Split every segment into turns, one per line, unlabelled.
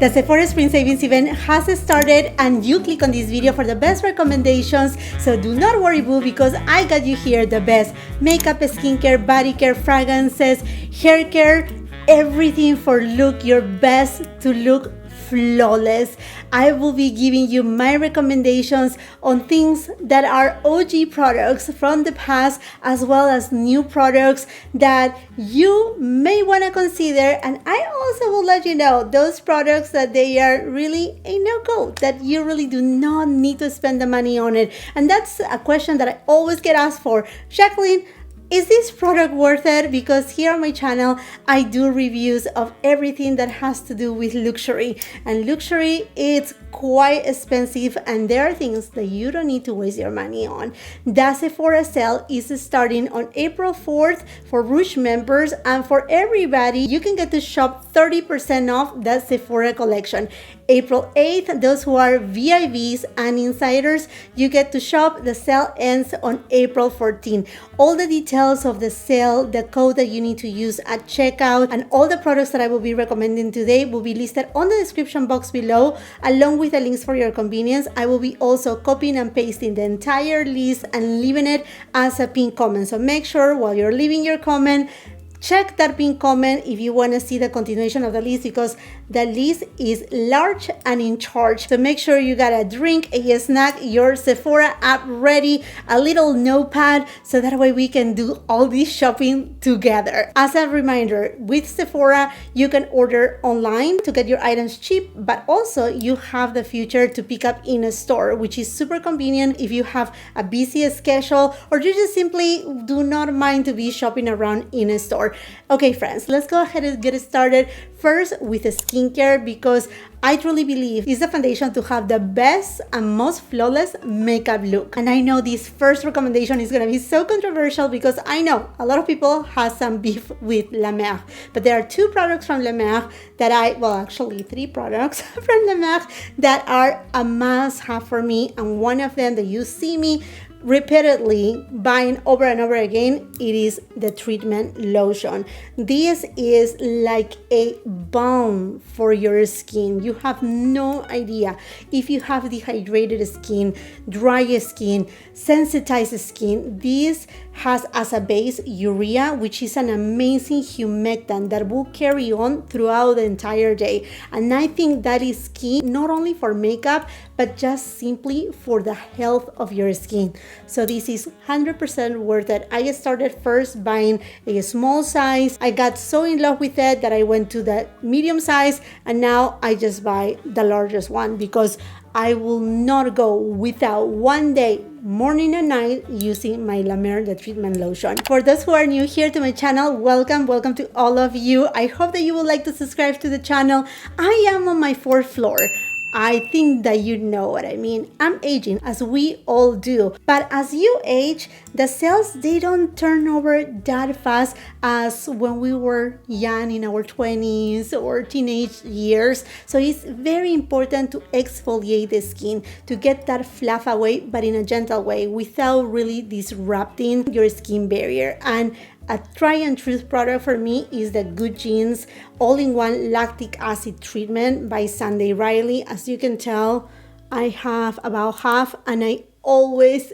The Sephora Spring Savings event has started and you click on this video for the best recommendations. So do not worry, boo, because I got you here the best makeup, skincare, body care, fragrances, hair care, everything for look your best to look flawless. I will be giving you my recommendations on things that are OG products from the past, as well as new products that you may want to consider. And I also will let you know those products that they are really a no-go, that you really do not need to spend the money on it. And that's a question that I always get asked for. Jacqueline, is this product worth it? Because here on my channel, I do reviews of everything that has to do with luxury. And luxury, it's quite expensive and there are things that you don't need to waste your money on. The Sephora sale is starting on April 4th for Rouge members, and for everybody, you can get to shop 30% off the Sephora collection. April 8th, those who are VIVs and insiders, you get to shop. The sale ends on April 14th. All the details of the sale, the code that you need to use at checkout, and all the products that I will be recommending today will be listed on the description box below, along with the links for your convenience. I will be also copying and pasting the entire list and leaving it as a pinned comment. So make sure while you're leaving your comment, check that pinned comment if you want to see the continuation of the list, because the list is large and in charge. So make sure you got a drink, a snack, your Sephora app ready, a little notepad, so that way we can do all this shopping together. As a reminder, with Sephora, you can order online to get your items cheap, but also you have the feature to pick up in a store, which is super convenient if you have a busy schedule or you just simply do not mind to be shopping around in a store. Okay, friends, let's go ahead and get started. First with the skincare, because I truly believe it's the foundation to have the best and most flawless makeup look. And I know this first recommendation is going to be so controversial because I know a lot of people have some beef with La Mer. But there are two products from La Mer that actually three products from La Mer that are a must-have for me. And one of them that you see me repeatedly buying over and over again, it is the treatment lotion. This is like a balm for your skin. You have no idea if you have dehydrated skin, dry skin, sensitized skin. This has as a base urea, which is an amazing humectant that will carry on throughout the entire day. And I think that is key, not only for makeup, but just simply for the health of your skin. So this is 100% worth it. I started first buying a small size. I got so in love with it that I went to the medium size, and now I just buy the largest one because I will not go without one day, morning and night, using my La Mer, the treatment lotion. For those who are new here to my channel, welcome to all of you. I hope that you would like to subscribe to the channel. I am on my 4th floor. I think that you know what I mean. I'm aging, as we all do. But as you age, the cells, they don't turn over that fast as when we were young in our 20s or teenage years. So it's very important to exfoliate the skin to get that fluff away, but in a gentle way, without really disrupting your skin barrier. And a try and truth product for me is the Good Genes all-in-one lactic acid treatment by Sunday Riley. As you can tell, I have about half, and I always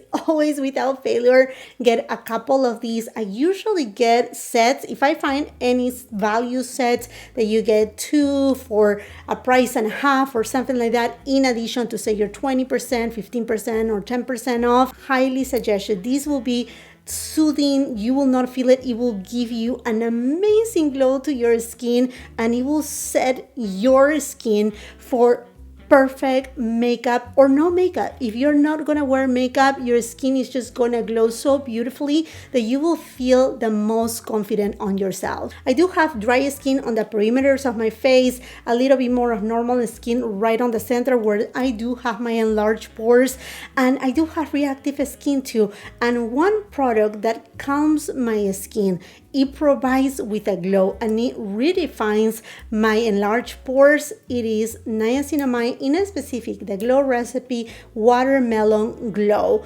without failure get a couple of these. I usually get sets. If I find any value sets that you get 2 for a price and a half or something like that, in addition to say your 20%, 15% or 10% off, highly suggested. These will be soothing. You will not feel it. It will give you an amazing glow to your skin, and it will set your skin for perfect makeup or no makeup. If you're not gonna wear makeup, your skin is just gonna glow so beautifully that you will feel the most confident on yourself. I do have dry skin on the perimeters of my face, a little bit more of normal skin right on the center where I do have my enlarged pores, and I do have reactive skin too. And one product that calms my skin, it provides with a glow and it redefines my enlarged pores. It is niacinamide, in a specific, the Glow Recipe Watermelon Glow.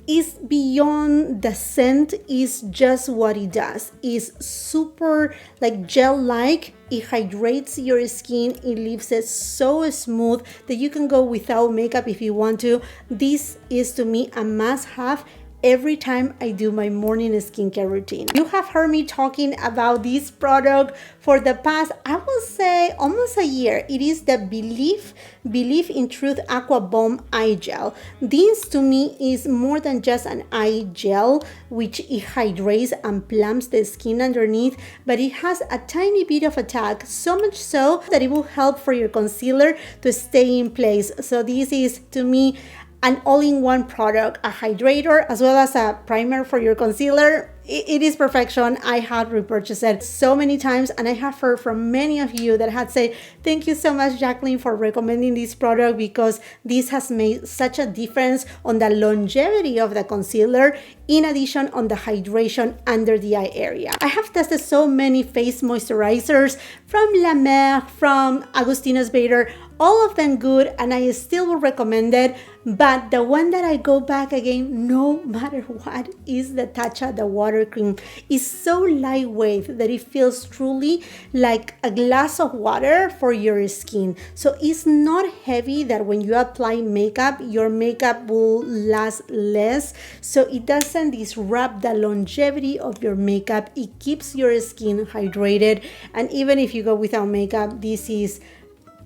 is beyond the scent, is just what it does. It's super like gel-like. It hydrates your skin. It leaves it so smooth that you can go without makeup if you want to. This is to me a must-have every time I do my morning skincare routine. You have heard me talking about this product for the past, I will say, almost a year. It is the Believe in Truth Aqua Bomb Eye Gel. This to me is more than just an eye gel, which it hydrates and plumps the skin underneath, but it has a tiny bit of attack, so much so that it will help for your concealer to stay in place. So this is to me an all-in-one product, a hydrator as well as a primer for your concealer. It is perfection. I have repurchased it so many times, and I have heard from many of you that had said, thank you so much, Jacqueline, for recommending this product, because this has made such a difference on the longevity of the concealer, in addition on the hydration under the eye area. I have tested so many face moisturizers from La Mer, from Agustinus Bader, all of them good, and I still will recommend it. But the one that I go back again, no matter what, is the Tatcha, the water cream. It's so lightweight that it feels truly like a glass of water for your skin. So it's not heavy that when you apply makeup, your makeup will last less. So it doesn't disrupt the longevity of your makeup. It keeps your skin hydrated. And even if you go without makeup, this is,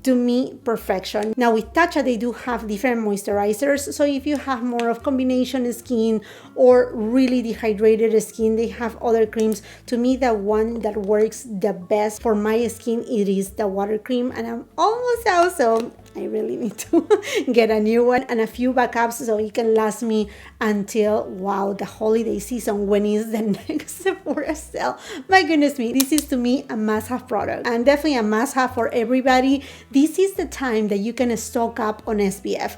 to me, perfection. Now with Tatcha, they do have different moisturizers. So if you have more of combination skin or really dehydrated skin, they have other creams. To me, the one that works the best for my skin, it is the water cream. And I'm almost out, so I really need to get a new one and a few backups so it can last me until, wow, the holiday season, when is the next Sephora sale. My goodness me, this is to me a must-have product, and definitely a must-have for everybody. This is the time that you can stock up on SPF.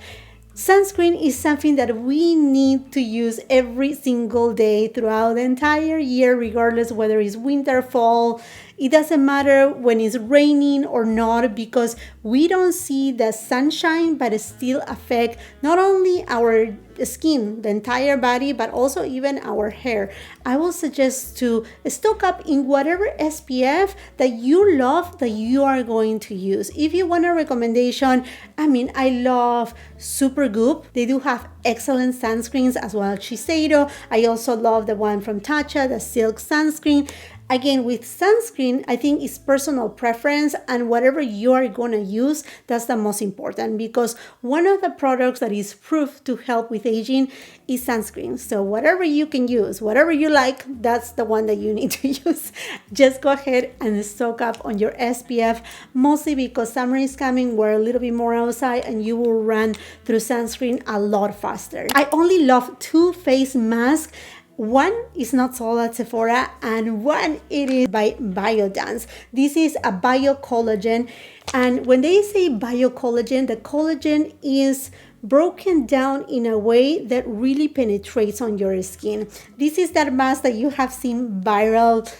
Sunscreen is something that we need to use every single day throughout the entire year, regardless whether it's winter, fall. It doesn't matter when it's raining or not, because we don't see the sunshine, but it still affects not only our skin, the entire body, but also even our hair. I will suggest to stock up in whatever SPF that you love, that you are going to use. If you want a recommendation, I love Supergoop. They do have excellent sunscreens as well as Shiseido. I also love the one from Tatcha, the Silk sunscreen. Again, with sunscreen, I think it's personal preference, and whatever you are going to use, that's the most important, because one of the products that is proved to help with aging is sunscreen. So whatever you can use, whatever you like, that's the one that you need to use. Just go ahead and stock up on your SPF, mostly because summer is coming, we're a little bit more outside, and you will run through sunscreen a lot faster. I only love 2 face masks. One is not sold at Sephora, and one it is by Biodance. This is a biocollagen, and when they say biocollagen, the collagen is broken down in a way that really penetrates on your skin. This is that mask that you have seen viral.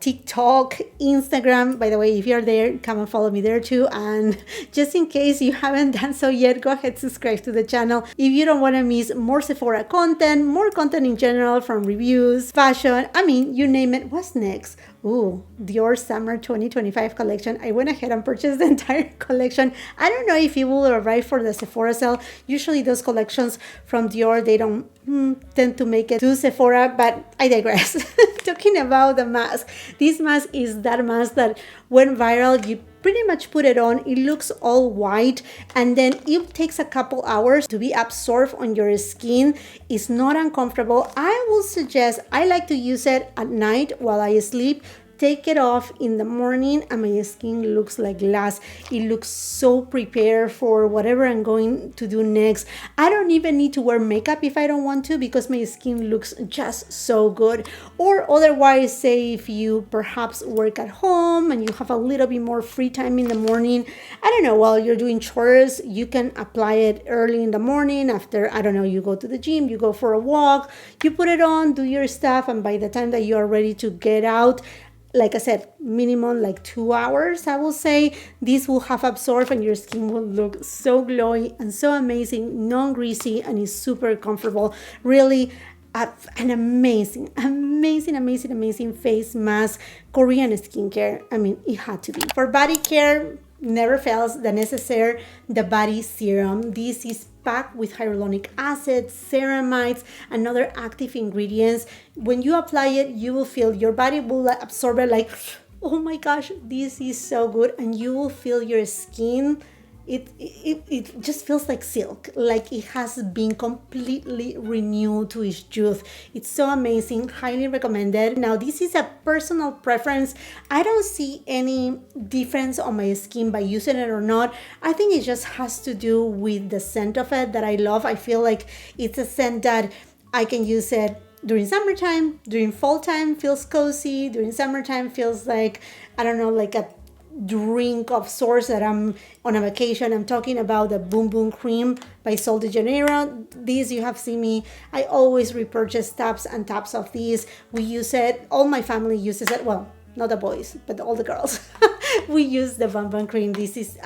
TikTok, Instagram. By the way, if you're there, come and follow me there too. And just in case you haven't done so yet, go ahead, subscribe to the channel. If you don't want to miss more Sephora content, more content in general, from reviews, fashion, you name it. What's next? Ooh, Dior Summer 2025 collection. I went ahead and purchased the entire collection. I don't know if it will arrive for the Sephora sale. Usually those collections from Dior, they don't tend to make it to Sephora, but I digress. Talking about the mask. This mask is that mask that went viral. You pretty much put it on, it looks all white, and then it takes a couple hours to be absorbed on your skin. It's not uncomfortable. I will suggest, I like to use it at night while I sleep. Take it off in the morning and my skin looks like glass. It looks so prepared for whatever I'm going to do next. I don't even need to wear makeup if I don't want to, because my skin looks just so good. Or otherwise, say if you perhaps work at home and you have a little bit more free time in the morning, I don't know, while you're doing chores, you can apply it early in the morning after, I don't know, you go to the gym, you go for a walk, you put it on, do your stuff, and by the time that you are ready to get out, like I said, minimum like 2 hours, I will say. This will have absorbed and your skin will look so glowy and so amazing, non-greasy, and is super comfortable. Really, an amazing face mask. Korean skincare, I mean, it had to be. For body care, never fails the necessaire, the body serum. This is packed with hyaluronic acid, ceramides, and other active ingredients. When you apply it, you will feel your body will absorb it like, oh my gosh, this is so good. And you will feel your skin, it just feels like silk, like it has been completely renewed to its youth. It's so amazing, highly recommended. Now, this is a personal preference. I don't see any difference on my skin by using it or not. I think it just has to do with the scent of it that I love. I feel like it's a scent that I can use it during summertime, during fall time feels cozy, during summertime feels like, I don't know, like a drink of sorts that I'm on a vacation. I'm talking about the Boom Boom Cream by Sol de Janeiro. These, you have seen me, I always repurchase tabs and tabs of these. We use it, all my family uses it. Well, not the boys, but all the girls. We use the Boom Boom Cream. This is,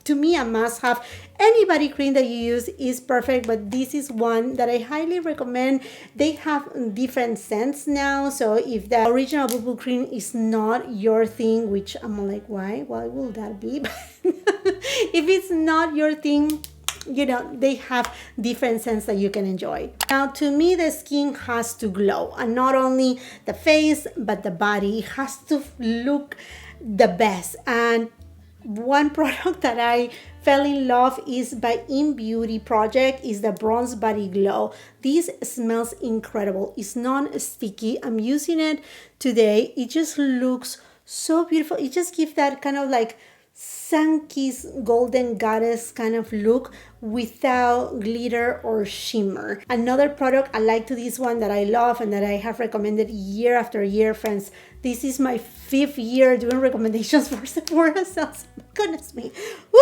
to me, a must-have. Any body cream that you use is perfect, but this is one that I highly recommend. They have different scents now, so if the original Boom Boom Cream is not your thing, which I'm like, why will that be? If it's not your thing, you know, they have different scents that you can enjoy. Now, to me, the skin has to glow, and not only the face, but the body. It has to look the best. And one product that I fell in love is by In Beauty Project, is the Bronze Body Glow. This smells incredible. It's non-sticky. I'm using it today. It just looks so beautiful. It just gives that kind of like sun-kissed golden goddess kind of look without glitter or shimmer. Another product I like to this one that I love and that I have recommended year after year, friends. This is my 5th year doing recommendations for Sephora sales. Goodness me. Woo!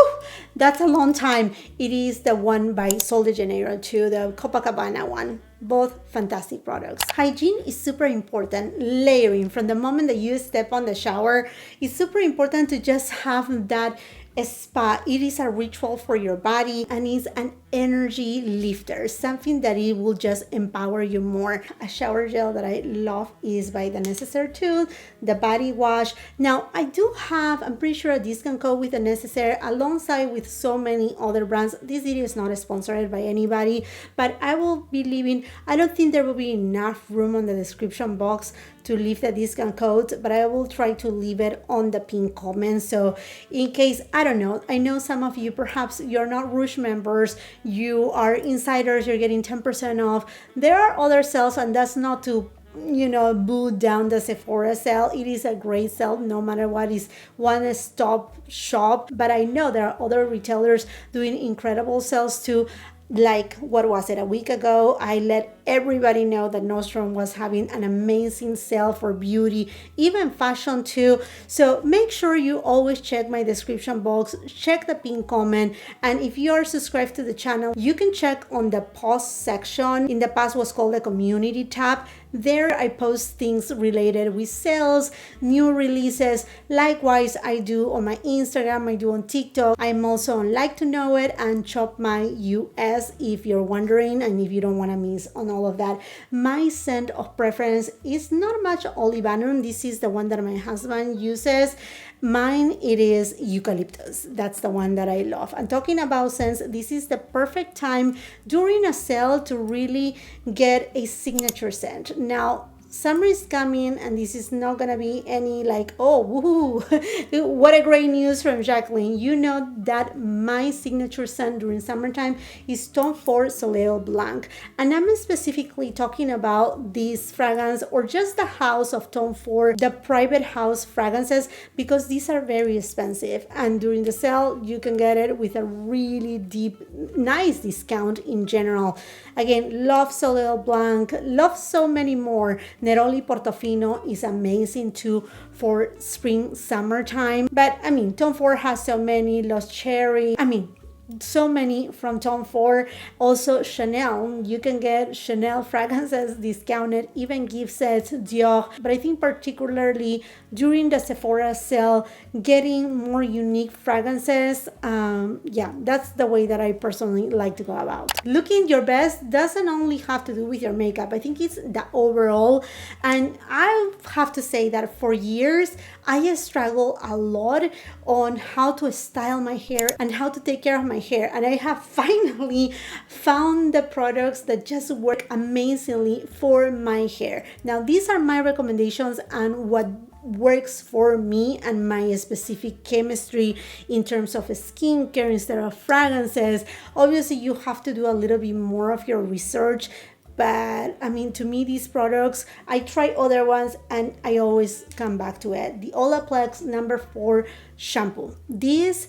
That's a long time. It is the one by Sol de Janeiro too, the Copacabana one. Both fantastic products. Hygiene is super important. Layering from the moment that you step on the shower, it's super important to just have that spa. It is a ritual for your body and is an energy lifter, something that it will just empower you more. A shower gel that I love is by the Necessaire too, the body wash. Now, I do have, I'm pretty sure, a discount code with the Necessaire alongside with so many other brands. This video is not sponsored by anybody, but I will be leaving, I don't think there will be enough room on the description box to leave the discount code, but I will try to leave it on the pinned comment. So in case, I don't know, I know some of you, perhaps you're not Rouge members, you are insiders, you're getting 10% off. There are other sales, and that's not to, you know, boo down the Sephora sale. It is a great sale no matter what, is one-stop shop, but I know there are other retailers doing incredible sales too. Like, what was it, a week ago, I let everybody know that Nordstrom was having an amazing sale for beauty, even fashion too. So make sure you always check my description box, check the pinned comment, and if you are subscribed to the channel, you can check on the post section. In the past was called the community tab. There I post things related with sales, new releases. Likewise, I do on my Instagram, I do on TikTok. I'm also on Like to Know It and Shop My US if you're wondering, and if you don't want to miss on all of that. My scent of preference is not much olibanum. This is the one that my husband uses. Mine, it is eucalyptus. That's the one that I love. And talking about scents, this is the perfect time during a sale to really get a signature scent. Now, summer is coming, and this is not gonna be any like, oh, woohoo, what a great news from Jacqueline. You know that my signature scent during summertime is Tom Ford Soleil Blanc, and I'm specifically talking about this fragrance, or just the house of Tom Ford, the private house fragrances, because these are very expensive, and during the sale you can get it with a really deep, nice discount in general. Again, love Soleil Blanc, love so many more. Neroli Portofino is amazing too for spring, summertime. But I mean, Tom Ford has so many, Lost Cherry. I mean, so many from Tom Ford. Also Chanel, you can get Chanel fragrances discounted, even gift sets, Dior. But I think particularly during the Sephora sale, getting more unique fragrances, yeah, that's the way that I personally like to go about. Looking your best doesn't only have to do with your makeup. I think it's the overall. And I have to say that for years, I struggle a lot on how to style my hair and how to take care of my hair. And I have finally found the products that just work amazingly for my hair. Now, these are my recommendations and what works for me and my specific chemistry in terms of skincare instead of fragrances. Obviously, you have to do a little bit more of your research. But I mean, to me, these products, I try other ones and I always come back to it. The Olaplex #4 shampoo. This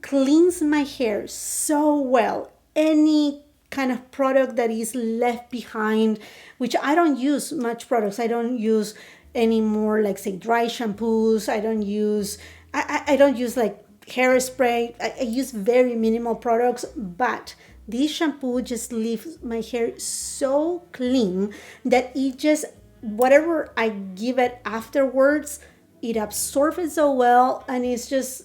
cleans my hair so well. Any kind of product that is left behind, which I don't use much products. I don't use any more, like, say, dry shampoos. I don't use like hairspray. I use very minimal products, but this shampoo just leaves my hair so clean that it just, whatever I give it afterwards, it absorbs it so well. And it's just,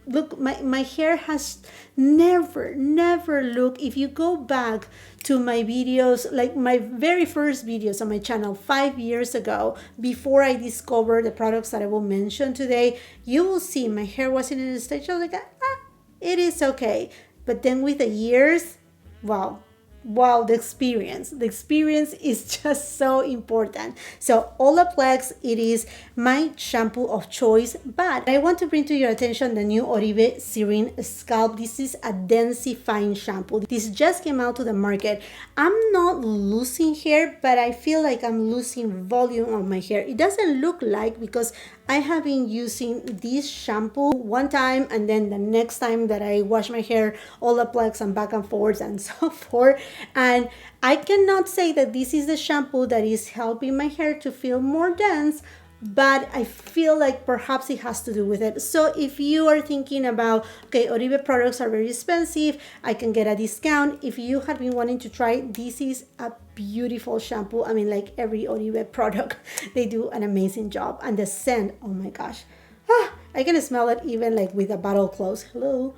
look, my hair has never looked, if you go back to my videos, like my very first videos on my channel 5 years ago, before I discovered the products that I will mention today, you will see my hair was in a stage, I was like, it is okay. But then with the years, wow, the experience is just so important. So Olaplex, it is my shampoo of choice. But I want to bring to your attention the new Oribe Serene Scalp. This is a densifying shampoo. This just came out to the market. I'm not losing hair, but I feel like I'm losing volume on my hair. It doesn't look like, because I have been using this shampoo one time, and then the next time that I wash my hair, Olaplex and back and forth and so forth. And I cannot say that this is the shampoo that is helping my hair to feel more dense, but I feel like perhaps it has to do with it. So if you are thinking about, okay, Oribe products are very expensive, I can get a discount. If you have been wanting to try, this is a beautiful shampoo. I mean, like every Oribe product, they do an amazing job. And the scent, oh my gosh. I can smell it even like with a bottle closed. Hello.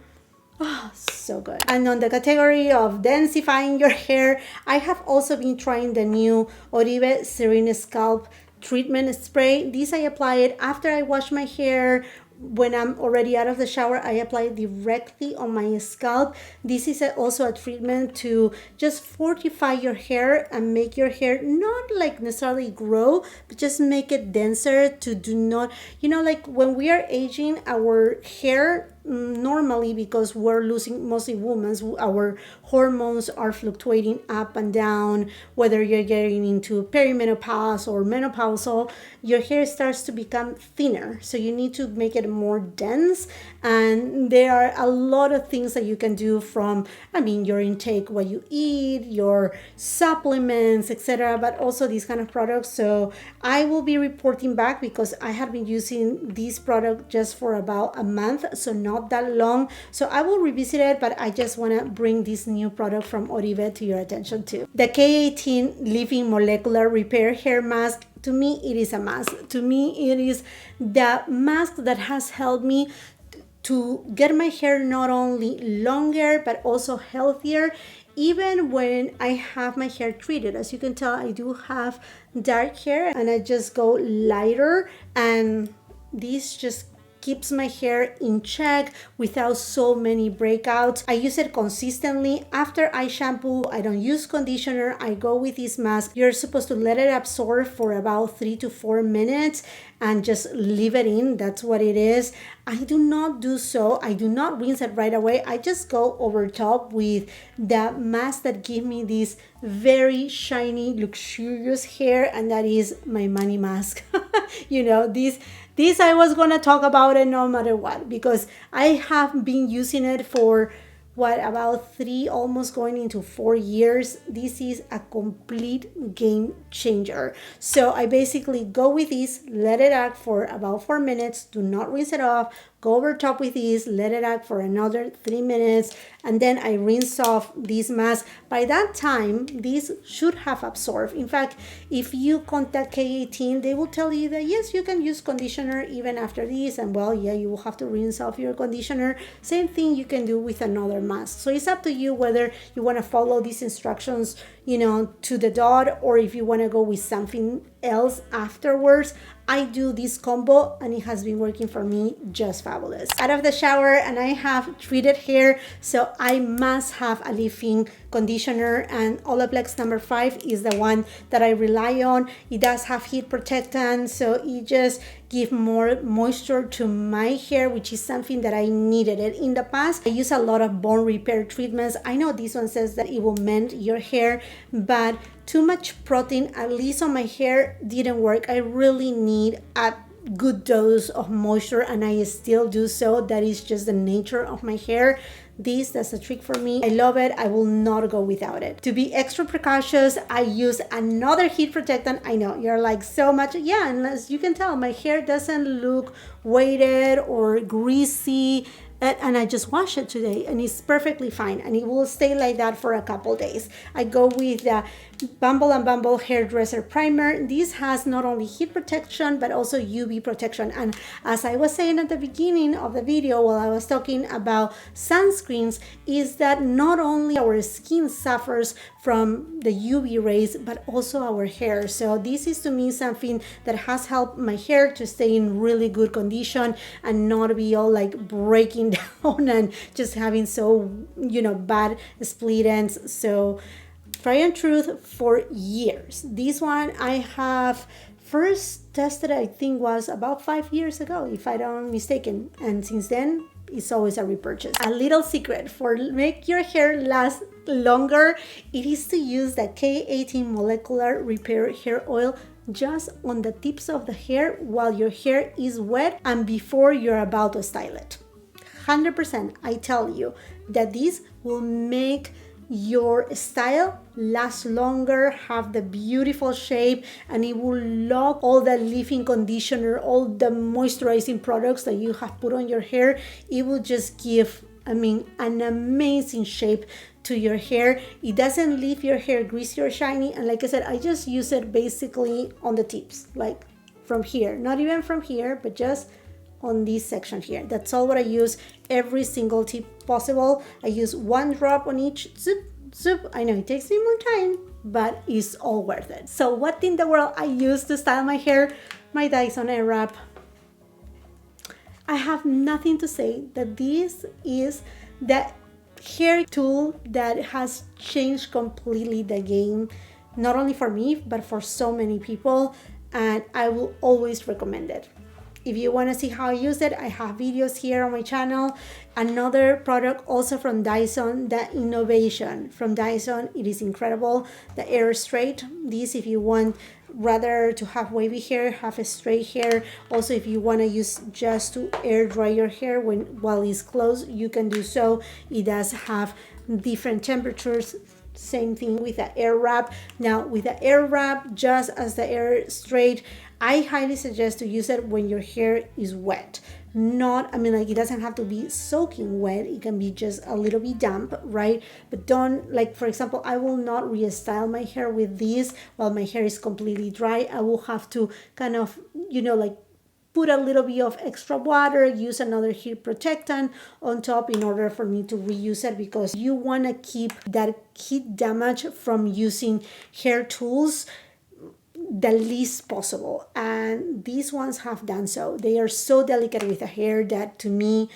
Oh, so good. And on the category of densifying your hair, I have also been trying the new Oribe Serene Scalp treatment spray. This I apply it after I wash my hair. When I'm already out of the shower, I apply it directly on my scalp. This is also a treatment to just fortify your hair and make your hair not like necessarily grow, but just make it denser, to do not, like when we are aging, our hair normally, because we're losing, mostly women's, our hormones are fluctuating up and down, whether you're getting into perimenopause or menopausal, your hair starts to become thinner. So you need to make it more dense. And there are a lot of things that you can do, from, your intake, what you eat, your supplements, etc., but also these kind of products. So I will be reporting back, because I have been using this product just for about a month, so not that long. So I will revisit it, but I just want to bring this new product from Oribe to your attention too. The K18 Living Molecular Repair Hair Mask. To me, it is a mask. To me, it is the mask that has helped me to get my hair not only longer, but also healthier, even when I have my hair treated. As you can tell, I do have dark hair, and I just go lighter, and this just keeps my hair in check without so many breakouts. I use it consistently. After I shampoo, I don't use conditioner. I go with this mask. You're supposed to let it absorb for about 3 to 4 minutes and just leave it in. That's what it is. I do not do so. I do not rinse it right away. I just go over top with the mask that give me this very shiny, luxurious hair, and that is my money mask. This I was gonna talk about it no matter what, because I have been using it for about 3, almost going into 4 years. This is a complete game changer. So I basically go with this, let it act for about 4 minutes, do not rinse it off, go over top with this, let it out for another 3 minutes, and then I rinse off this mask. By that time, this should have absorbed. In fact, if you contact K18, they will tell you that yes, you can use conditioner even after this, and well, yeah, you will have to rinse off your conditioner. Same thing you can do with another mask. So it's up to you whether you want to follow these instructions, you know, to the dot, or if you want to go with something else afterwards. I do this combo and it has been working for me just fabulous. Out of the shower and I have treated hair, so I must have a leave-in conditioner, and Olaplex number 5 is the one that I rely on. It does have heat protectant, so it just gives more moisture to my hair, which is something that I needed it. In the past, I use a lot of bone repair treatments. I know this one says that it will mend your hair, but too much protein, at least on my hair, didn't work. I really need a good dose of moisture, and I still do so. That is just the nature of my hair. That's a trick for me. I love it. I will not go without it. To be extra precautious, I use another heat protectant. I know you're like, so much. Yeah, and as you can tell, my hair doesn't look weighted or greasy. And I just washed it today and it's perfectly fine, and it will stay like that for a couple days. I go with the Bumble and Bumble hairdresser primer. This has not only heat protection but also UV protection, and as I was saying at the beginning of the video while I was talking about sunscreens, is that not only our skin suffers from the UV rays but also our hair. So this is to me something that has helped my hair to stay in really good condition and not be all like breaking down and just having so, you know, bad split ends. So Try and Truth for years. This one I have first tested, I think was about 5 years ago, if I don't mistaken, and since then it's always a repurchase. A little secret for make your hair last longer, it is to use the K18 molecular repair hair oil just on the tips of the hair while your hair is wet and before you're about to style it. 100%, I tell you that this will make your style last longer, have the beautiful shape, and it will lock all the leave-in conditioner, all the moisturizing products that you have put on your hair. It will just give, I mean, an amazing shape to your hair. It doesn't leave your hair greasy or shiny, and like I said, I just use it basically on the tips, like from here, not even from here, but just on this section here. That's all what I use, every single tip possible. I use 1 drop on each. Zoop, zoop. I know it takes me more time, but it's all worth it. So what in the world I use to style my hair? My Dyson Airwrap. I have nothing to say that this is the hair tool that has changed completely the game, not only for me, but for so many people, and I will always recommend it. If you want to see how I use it, I have videos here on my channel. Another product also from Dyson, the Innovation from Dyson. It is incredible. The Air Straight. This, if you want rather to have wavy hair, have a straight hair. Also, if you want to use just to air dry your hair while it's closed, you can do so. It does have different temperatures. Same thing with the Airwrap. Now with the Airwrap, just as the Air Straight, I highly suggest to use it when your hair is wet. Not, I mean, like, it doesn't have to be soaking wet. It can be just a little bit damp, right? But don't, like, for example, I will not restyle my hair with this while my hair is completely dry. I will have to kind of, you know, like, put a little bit of extra water, use another heat protectant on top in order for me to reuse it, because you want to keep that heat damage from using hair tools the least possible, and these ones have done so. They are so delicate with the hair that, to me,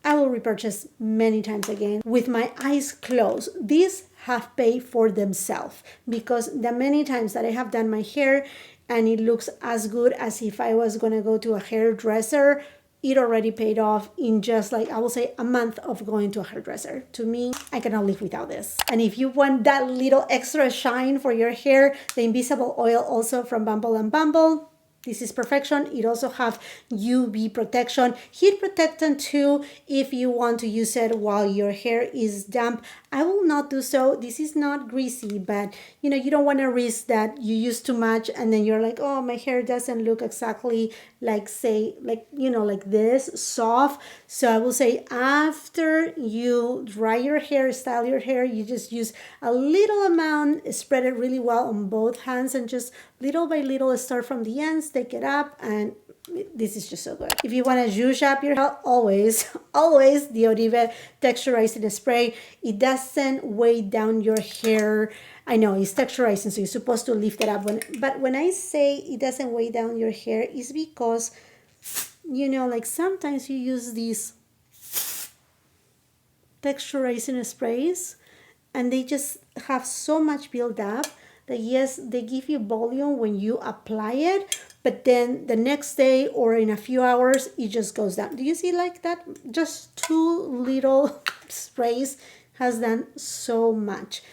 I will repurchase many times again with my eyes closed. These have paid for themselves, because the many times that I have done my hair and it looks as good as if I was gonna go to a hairdresser, it already paid off in just, like, I will say, a month of going to a hairdresser. To me, I cannot live without this. And if you want that little extra shine for your hair, the invisible oil also from Bumble and Bumble, This is perfection. It also have UV protection, heat protectant too, if you want to use it while your hair is damp. I will not do so. This is not greasy, but you know, you don't want to risk that you use too much and then you're like, oh, my hair doesn't look exactly like, say, like, you know, like this, soft. So I will say after you dry your hair, style your hair, you just use a little amount, spread it really well on both hands, and just little by little start from the ends, take it up, and this is just so good. If you want to zhuzh up your hair, always the Oribe texturizing spray. It doesn't weigh down your hair. I know it's texturizing, so you're supposed to lift it up. But when I say it doesn't weigh down your hair, it's because, you know, like sometimes you use these texturizing sprays and they just have so much build up that yes, they give you volume when you apply it, but then the next day or in a few hours, it just goes down. Do you see like that? Just 2 little sprays has done so much.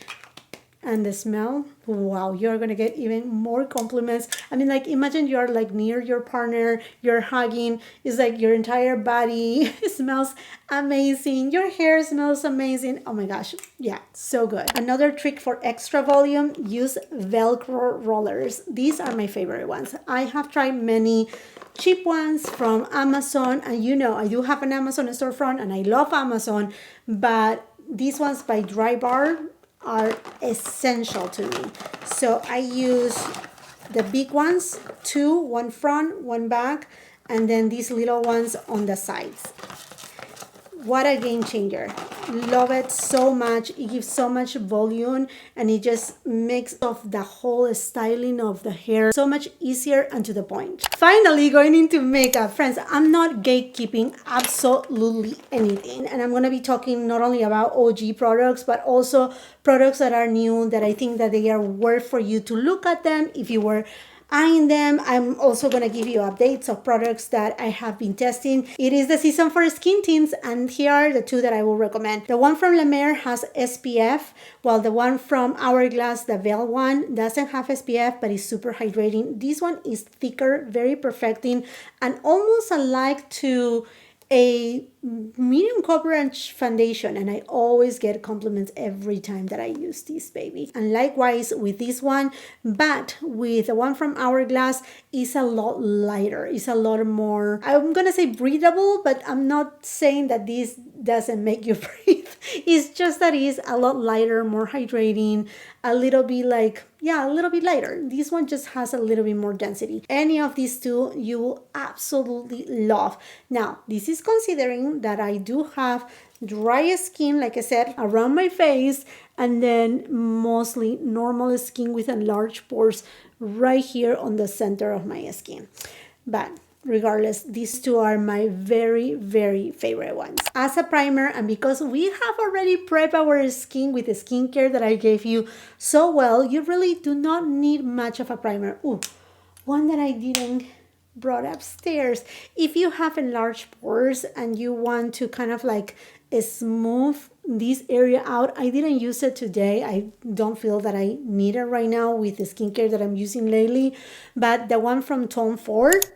And the smell, wow, you're gonna get even more compliments. I mean, like, imagine you're like near your partner, you're hugging, it's like your entire body smells amazing, your hair smells amazing. Oh my gosh, yeah, so good. Another trick for extra volume, use Velcro rollers. These are my favorite ones. I have tried many cheap ones from Amazon, and you know, I do have an Amazon storefront and I love Amazon, but these ones by Dry Bar are essential to me. So I use the big ones, 2, one front, one back, and then these little ones on the sides. What a game changer. Love it so much. It gives so much volume and it just makes of the whole styling of the hair so much easier and to the point. Finally, going into makeup. Friends, I'm not gatekeeping absolutely anything. And I'm going to be talking not only about OG products, but also products that are new that I think that they are worth for you to look at them if you were eyeing them. I'm also going to give you updates of products that I have been testing. It is the season for skin tints, and here are the 2 that I will recommend. The one from La Mer has SPF, while the one from Hourglass, the Veil one, doesn't have SPF, but is super hydrating. This one is thicker, very perfecting, and almost alike to a medium coverage foundation, and I always get compliments every time that I use this baby. And likewise with this one, but with the one from Hourglass, is a lot lighter. It's a lot more, I'm gonna say breathable, but I'm not saying that this doesn't make you breathe. It's just that it's a lot lighter, more hydrating, a little bit like, yeah, a little bit lighter. This one just has a little bit more density. Any of these 2 you will absolutely love. Now, this is considering that I do have dry skin, like I said, around my face, and then mostly normal skin with enlarged pores right here on the center of my skin. But regardless, these 2 are my very, very favorite ones. As a primer, and because we have already prepped our skin with the skincare that I gave you so well, you really do not need much of a primer. Ooh, one that I didn't brought upstairs. If you have enlarged pores and you want to kind of like smooth this area out, I didn't use it today. I don't feel that I need it right now with the skincare that I'm using lately, but the one from Tom Ford,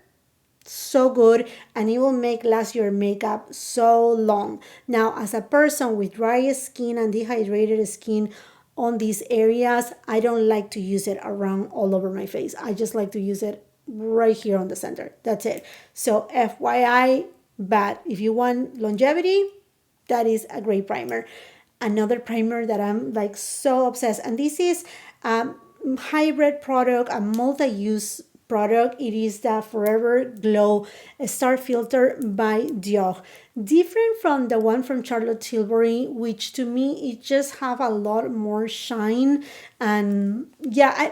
so good, and it will make last your makeup so long. Now, as a person with dry skin and dehydrated skin on these areas, I don't like to use it around all over my face. I just like to use it right here on the center. That's it. So FYI, but if you want longevity, that is a great primer. Another primer that I'm like so obsessed, and this is a hybrid product, a multi-use product. It is the Forever Glow Star Filter by Dior. Different from the one from Charlotte Tilbury, which to me, it just have a lot more shine. And yeah,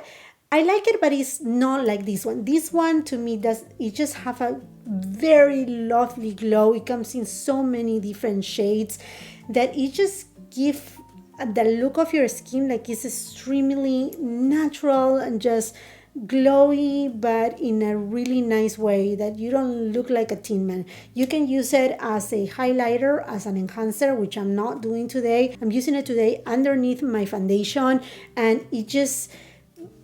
I like it, but it's not like this one. This one to me it just have a very lovely glow. It comes in so many different shades that it just give the look of your skin like it's extremely natural and just glowy, but in a really nice way that you don't look like a tin man. You can use it as a highlighter, as an enhancer, which I'm not doing today. I'm using it today underneath my foundation, and it just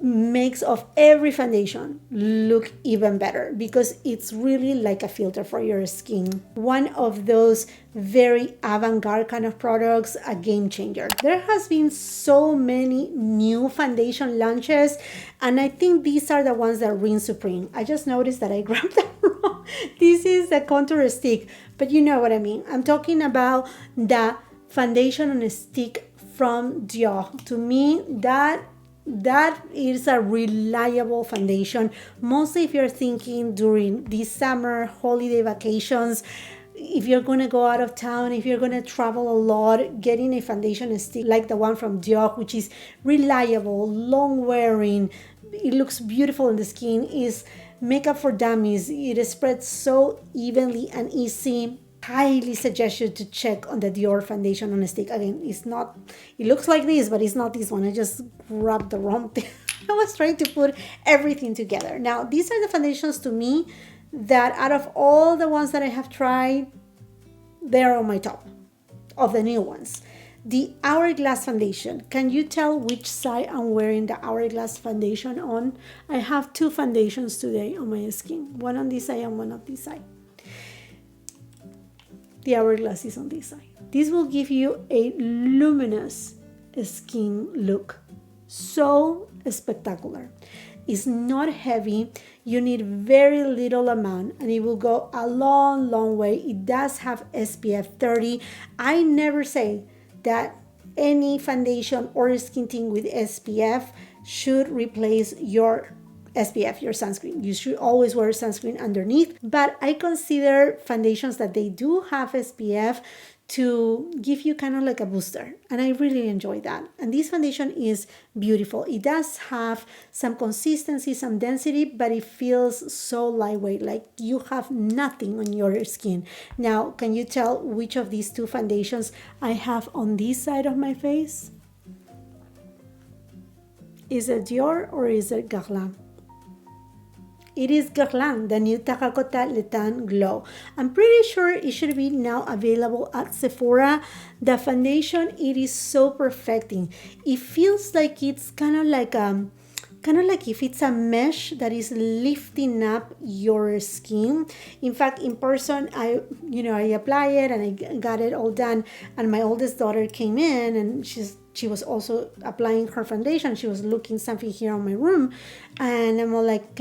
makes of every foundation look even better because it's really like a filter for your skin. One of those very avant-garde kind of products, a game changer. There has been so many new foundation launches, and I think these are the ones that reign supreme. I just noticed that I grabbed them wrong. This is the contour stick, but you know what I mean. I'm talking about the foundation on a stick from Dior. To me, that is a reliable foundation, mostly if you're thinking during these summer holiday vacations, if you're going to go out of town, if you're going to travel a lot. Getting a foundation stick like the one from Dior, which is reliable, long wearing, it looks beautiful on the skin, is makeup for dummies. It spreads so evenly and easy. Highly suggest you to check on the Dior foundation on a stick. Again, it's not, it looks like this, but it's not this one. I just grabbed the wrong thing. I was trying to put everything together. Now, these are the foundations to me that out of all the ones that I have tried, they're on my top of the new ones. The Hourglass foundation. Can you tell which side I'm wearing the Hourglass foundation on? I have two foundations today on my skin. One on this side and one on this side. The Hourglass is on this side. This will give you a luminous skin look. So spectacular. It's not heavy. You need very little amount and it will go a long way. It does have SPF 30. I never say that any foundation or skin tint with SPF should replace your SPF, your sunscreen. You should always wear sunscreen underneath, but I consider foundations that they do have SPF to give you kind of like a booster, and I really enjoy that. And this foundation is beautiful. It does have some consistency, some density, but it feels so lightweight, like you have nothing on your skin. Now, can you tell which of these two foundations I have on this side of my face? Is it Dior or is it Guerlain? It is Guerlain, the new Terracotta Letan Glow. I'm pretty sure it should be now available at Sephora. The foundation, it is so perfecting. It feels like it's kind of like if it's a mesh that is lifting up your skin. In fact, in person, I apply it and I got it all done. And my oldest daughter came in and she was also applying her foundation. She was looking something here on my room. And I'm all like,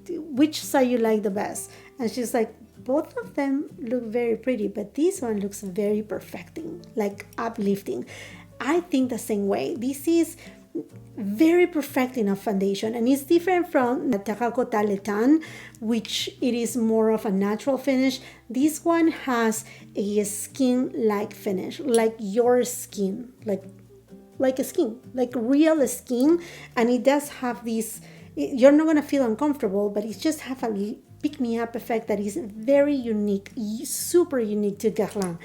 which side you like the best? And she's like, both of them look very pretty, but this one looks very perfecting, like uplifting. I think the same way. This is very perfecting of foundation, and it's different from the Terracotta Letan, which it is more of a natural finish. This one has a skin-like finish, like your skin, like a skin, like real skin. And it does have this, you're not going to feel uncomfortable, but it just have a pick-me-up effect that is very unique, super unique to Guerlain.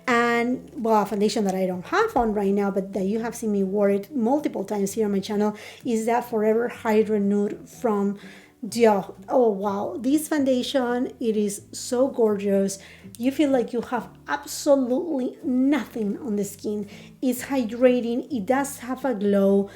And well, a foundation that I don't have on right now, but that you have seen me wear it multiple times here on my channel, is that Forever Hydra Nude from Dior. Oh wow, this foundation, it is so gorgeous. You feel like you have absolutely nothing on the skin. It's hydrating. It does have a glow.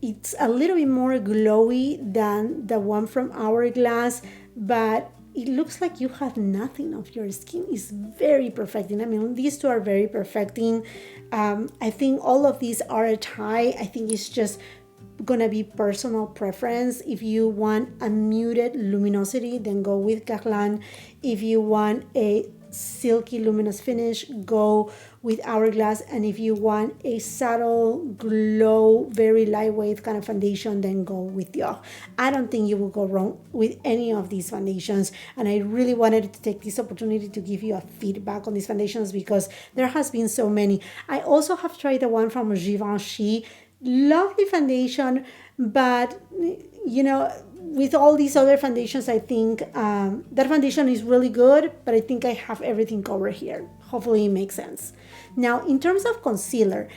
It's a little bit more glowy than the one from Hourglass, but it looks like you have nothing of your skin. It's very perfecting. I mean, these two are very perfecting. I think all of these are a tie. I think it's just gonna be personal preference. If you want a muted luminosity, then go with Guerlain. If you want a silky luminous finish, go with Hourglass. And if you want a subtle glow, very lightweight kind of foundation, then go with Dior. I don't think you will go wrong with any of these foundations, and I really wanted to take this opportunity to give you a feedback on these foundations because there has been so many. I also have tried the one from Givenchy. Lovely foundation, but with all these other foundations, I think that foundation is really good, but I think I have everything covered here. Hopefully it makes sense. Now, in terms of concealer,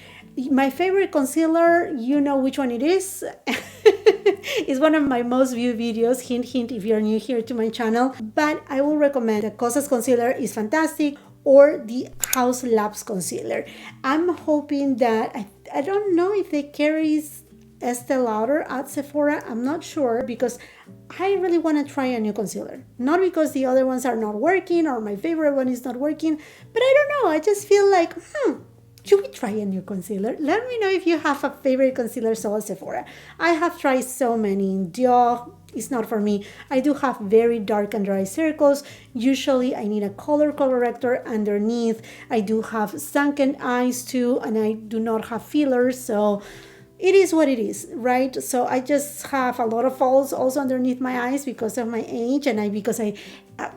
my favorite concealer, you know which one it is. It's one of my most viewed videos. Hint, hint, if you're new here to my channel. But I will recommend the Kosas concealer is fantastic, or the House Labs concealer. I'm hoping that, I don't know if they carry Estee Lauder at Sephora. I'm not sure because I really want to try a new concealer. Not because the other ones are not working or my favorite one is not working, but I don't know. I just feel like, should we try a new concealer? Let me know if you have a favorite concealer sold at Sephora. I have tried so many. Dior is not for me. I do have very dark and dry circles. Usually I need a color corrector underneath. I do have sunken eyes too, and I do not have fillers, so it is what it is, right? So I just have a lot of folds also underneath my eyes because of my age, and because I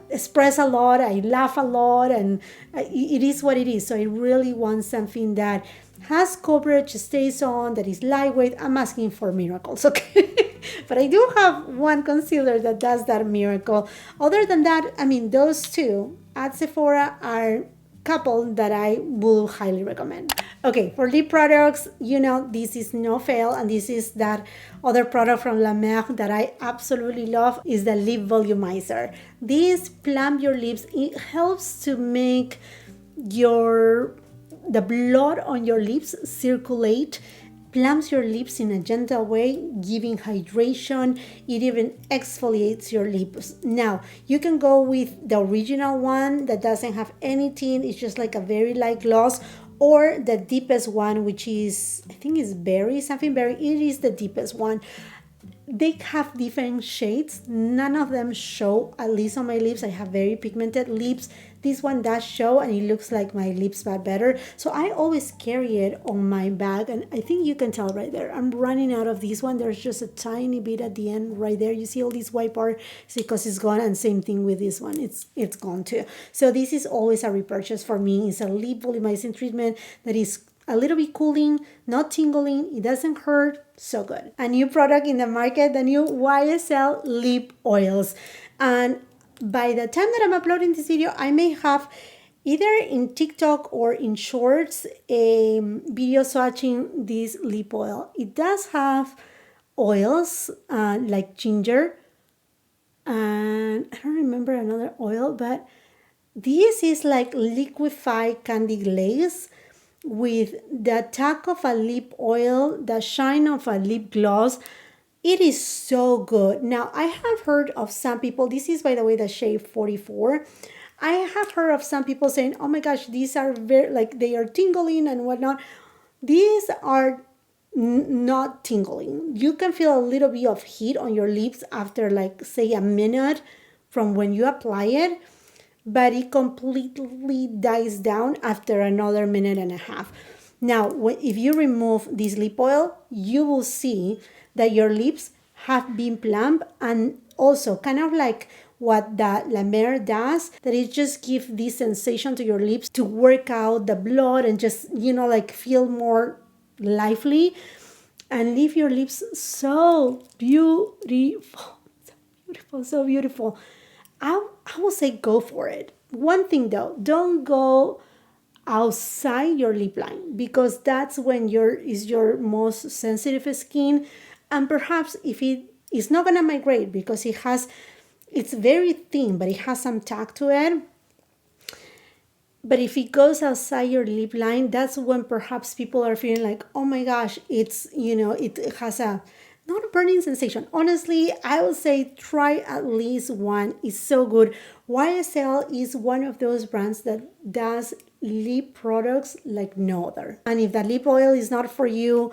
express a lot, I laugh a lot, and it is what it is. So I really want something that has coverage, stays on, that is lightweight. I'm asking for miracles, okay? But I do have one concealer that does that miracle. Other than that, I mean, those two at Sephora are couple that I will highly recommend. Okay, for lip products, this is no fail, and this is that other product from La Mer that I absolutely love is the lip volumizer. This plump your lips. It helps to make the blood on your lips circulate, plumps your lips in a gentle way, giving hydration. It even exfoliates your lips. Now, you can go with the original one that doesn't have anything. It's just like a very light gloss, or the deepest one, which is, I think is berry, something berry. It is the deepest one. They have different shades. None of them show, at least on my lips. I have very pigmented lips. This one does show, and it looks like my lips but better. So I always carry it on my bag, and I think you can tell right there. I'm running out of this one. There's just a tiny bit at the end right there. You see all this white part? It's because it's gone, and same thing with this one. It's gone too. So this is always a repurchase for me. It's a lip volumizing treatment that is a little bit cooling, not tingling, it doesn't hurt, so good. A new product in the market, the new YSL lip oils. And by the time that I'm uploading this video, I may have either in TikTok or in shorts a video swatching this lip oil. It does have oils like ginger, and I don't remember another oil, but this is like liquefied candy glaze with the tack of a lip oil, the shine of a lip gloss. It is so good. Now, I have heard of some people, this is by the way the shade 44. I have heard of some people saying, oh my gosh, these are very, like they are tingling and whatnot. These are not tingling. You can feel a little bit of heat on your lips after like say a minute from when you apply it, but it completely dies down after another minute and a half. Now, if you remove this lip oil, you will see that your lips have been plump, and also kind of like what the La Mer does, that it just gives this sensation to your lips to work out the blood and just, like feel more lively and leave your lips so beautiful, so beautiful. I will say go for it. One thing though, don't go outside your lip line, because that's when is your most sensitive skin, and perhaps if it is not gonna migrate because it's very thin, but it has some tack to it. But if it goes outside your lip line, that's when perhaps people are feeling like, oh my gosh, it has not a burning sensation. Honestly, I would say try at least one. It's so good. YSL is one of those brands that does lip products like no other. And if that lip oil is not for you,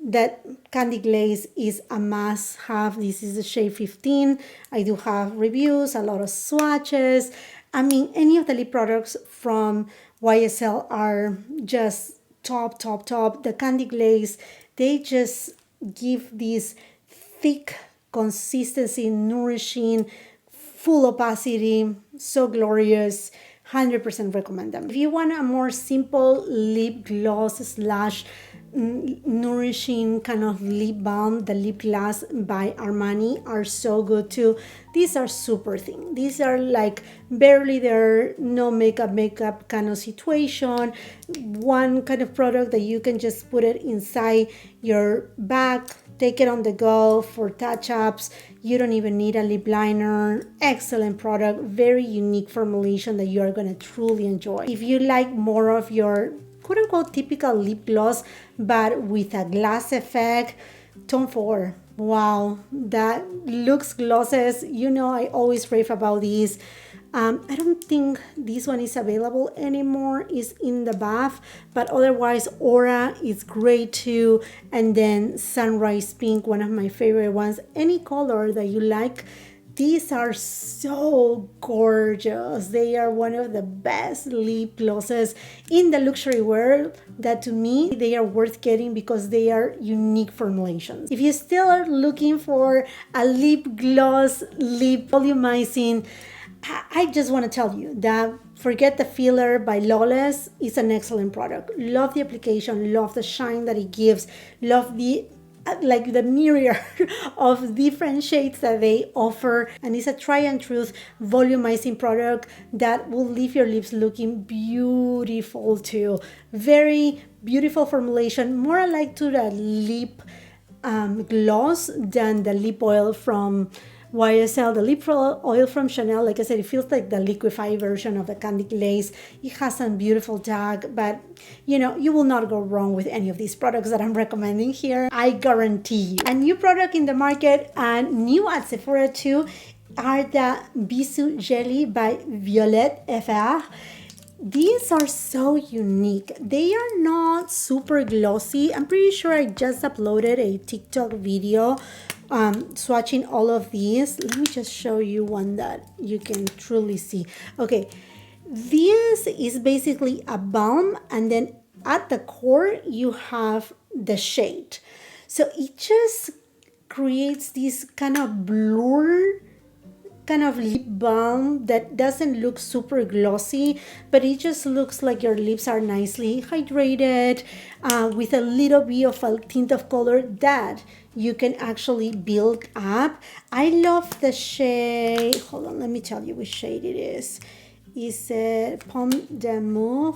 that candy glaze is a must have. This is the shade 15. I do have reviews, a lot of swatches. I mean, any of the lip products from YSL are just top. The candy glaze, they just give this thick consistency, nourishing, full opacity, so glorious. 100% recommend them. If you want a more simple lip gloss slash nourishing kind of lip balm, the lip gloss by Armani are so good too. These are super thin. These are like barely there, no makeup kind of situation. One kind of product that you can just put it inside your bag, take it on the go for touch-ups. You don't even need a lip liner. Excellent product, very unique formulation that you are going to truly enjoy. If you like more of your quote-unquote typical lip gloss, but with a glass effect, Tom Ford. Wow, that looks glosses. You know, I always rave about these. I don't think this one is available anymore. It's in the bath, but otherwise, Aura is great too. And then Sunrise Pink, one of my favorite ones. Any color that you like. These are so gorgeous. They are one of the best lip glosses in the luxury world that to me they are worth getting because they are unique formulations. If you still are looking for a lip gloss, lip volumizing, I just want to tell you that Forget the Filler by Lawless is an excellent product. Love the application, love the shine that it gives, love the like the myriad of different shades that they offer, and it's a try and truth volumizing product that will leave your lips looking beautiful too. Very beautiful formulation, more alike to the lip gloss than the lip oil from YSL. The lip oil from Chanel, like I said, it feels like the liquefied version of the candy glaze. It has some beautiful tag, but you know, you will not go wrong with any of these products that I'm recommending here. I guarantee you. A new product in the market and new at Sephora too are the Bisou Jelly by Violette FR. These are so unique. They are not super glossy. I'm pretty sure I just uploaded a TikTok video swatching all of these. Let me just show you one that you can truly see. Okay, this is basically a balm, and then at the core you have the shade. So it just creates this kind of blur kind of lip balm that doesn't look super glossy, but it just looks like your lips are nicely hydrated with a little bit of a tint of color that you can actually build up. I love the shade. Hold on, let me tell you which shade it is. Is it Pomme d'Amour?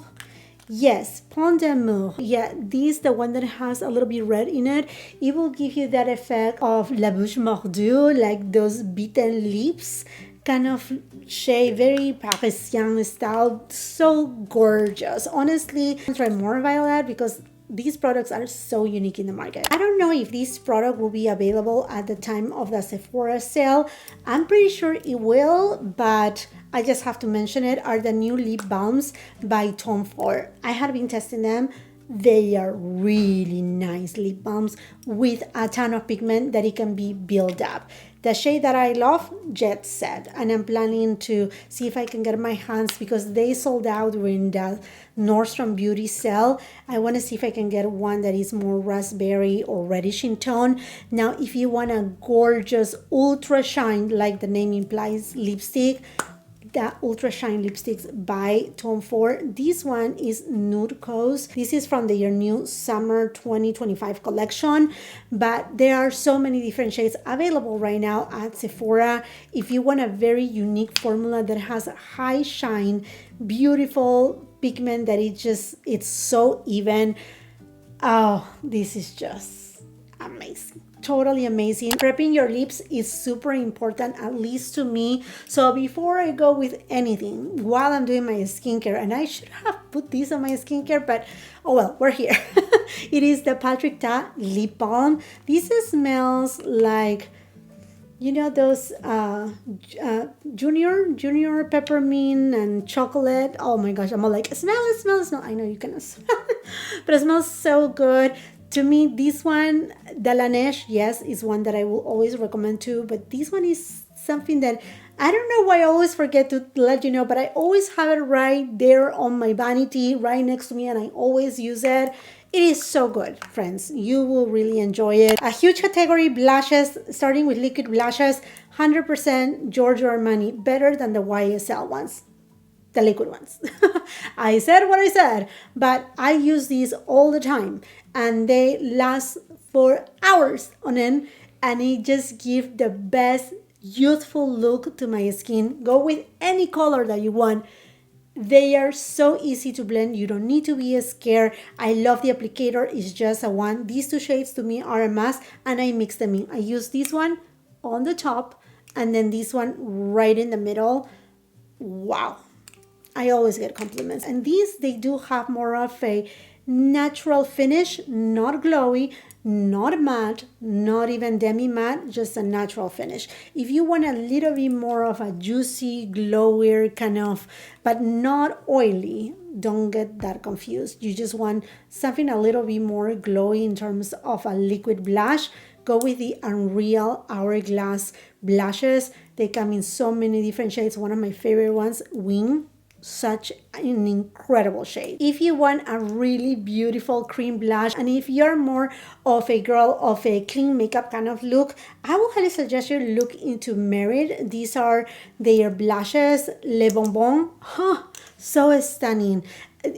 Yes, Pomme d'Amour. Yeah, this is the one that has a little bit red in it. It will give you that effect of La Bouche Mordue, like those bitten lips kind of shade, very Parisian style. So gorgeous. Honestly, I'll try more Violet because these products are so unique in the market. I don't know if this product will be available at the time of the Sephora sale. I'm pretty sure it will, but I just have to mention it, are the new lip balms by Tom Ford. I have been testing them. They are really nice lip balms with a ton of pigment that it can be built up. The shade that I love, Jet Set, and I'm planning to see if I can get my hands, because they sold out during the Nordstrom Beauty sale. I want to see if I can get one that is more raspberry or reddish in tone. Now, if you want a gorgeous ultra shine, like the name implies, lipstick, the Ultra Shine lipsticks by Tom Ford. This one is Nude Coast. This is from their new summer 2025 collection, but there are so many different shades available right now at Sephora. If you want a very unique formula that has a high shine, beautiful pigment that it's so even. Oh, this is just amazing. Totally amazing. Prepping your lips is super important, at least to me. So before I go with anything, while I'm doing my skincare, and I should have put this on my skincare, but oh well, we're here. It is the Patrick Ta Lip Balm. This smells like, you know, those junior peppermint and chocolate. Oh my gosh, I'm all like, smell it. I know you cannot smell it, but it smells so good. To me, this one, the Laneige, yes, is one that I will always recommend too. But this one is something that I don't know why I always forget to let you know, but I always have it right there on my vanity, right next to me, and I always use it. It is so good, friends. You will really enjoy it. A huge category, blushes, starting with liquid blushes, 100% Giorgio Armani, better than the YSL ones. The liquid ones. I said what I said, but I use these all the time and they last for hours on end, and it just gives the best youthful look to my skin. Go with any color that you want. They are so easy to blend. You don't need to be scared. I love the applicator. It's just a one. These two shades to me are a must, and I mix them in. I use this one on the top and then this one right in the middle. Wow. I always get compliments. And these, they do have more of a natural finish, not glowy, not matte, not even demi matte, just a natural finish. If you want a little bit more of a juicy, glowier kind of, but not oily, don't get that confused. You just want something a little bit more glowy in terms of a liquid blush, go with the Unreal Hourglass blushes. They come in so many different shades. One of my favorite ones, Wing, such an incredible shade. If you want a really beautiful cream blush, and if you're more of a girl of a clean makeup kind of look, I will highly suggest you look into Merit. These are their blushes, Le Bonbon. So stunning.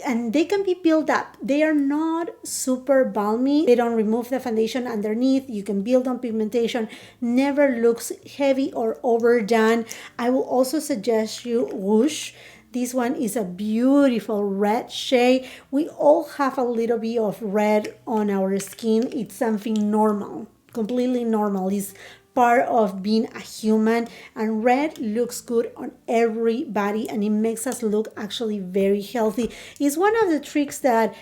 And they can be built up. They are not super balmy. They don't remove the foundation underneath. You can build on pigmentation. Never looks heavy or overdone. I will also suggest you Rouge. This one is a beautiful red shade. We all have a little bit of red on our skin. It's something normal, completely normal. It's part of being a human, and red looks good on everybody, and it makes us look actually very healthy. It's one of the tricks that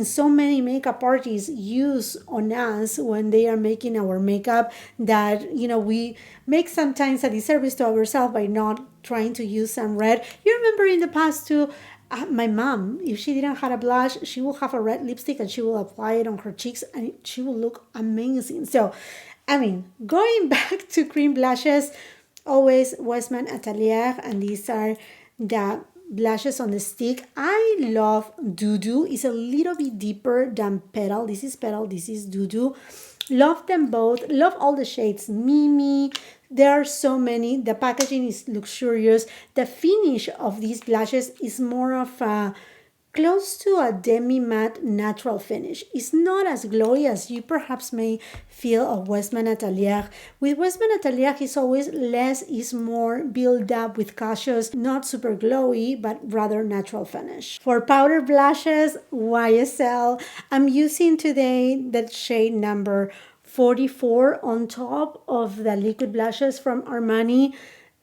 so many makeup artists use on us when they are making our makeup, that we make sometimes a disservice to ourselves by not trying to use some red. You remember in the past too, my mom, if she didn't have a blush, she will have a red lipstick and she will apply it on her cheeks and she will look amazing. So going back to cream blushes, always Westman Atelier, and these are the blushes on the stick. I love Doo. It's a little bit deeper than Petal. This is Petal, this is Doo. Love them both. Love all the shades. Mimi. There are so many. The packaging is luxurious. The finish of these blushes is more of a close to a demi-matte natural finish. It's not as glowy as you perhaps may feel of Westman Atelier. With Westman Atelier, it's always less is more, built up with cautious, not super glowy, but rather natural finish. For powder blushes, YSL. I'm using today the shade number 44 on top of the liquid blushes from Armani.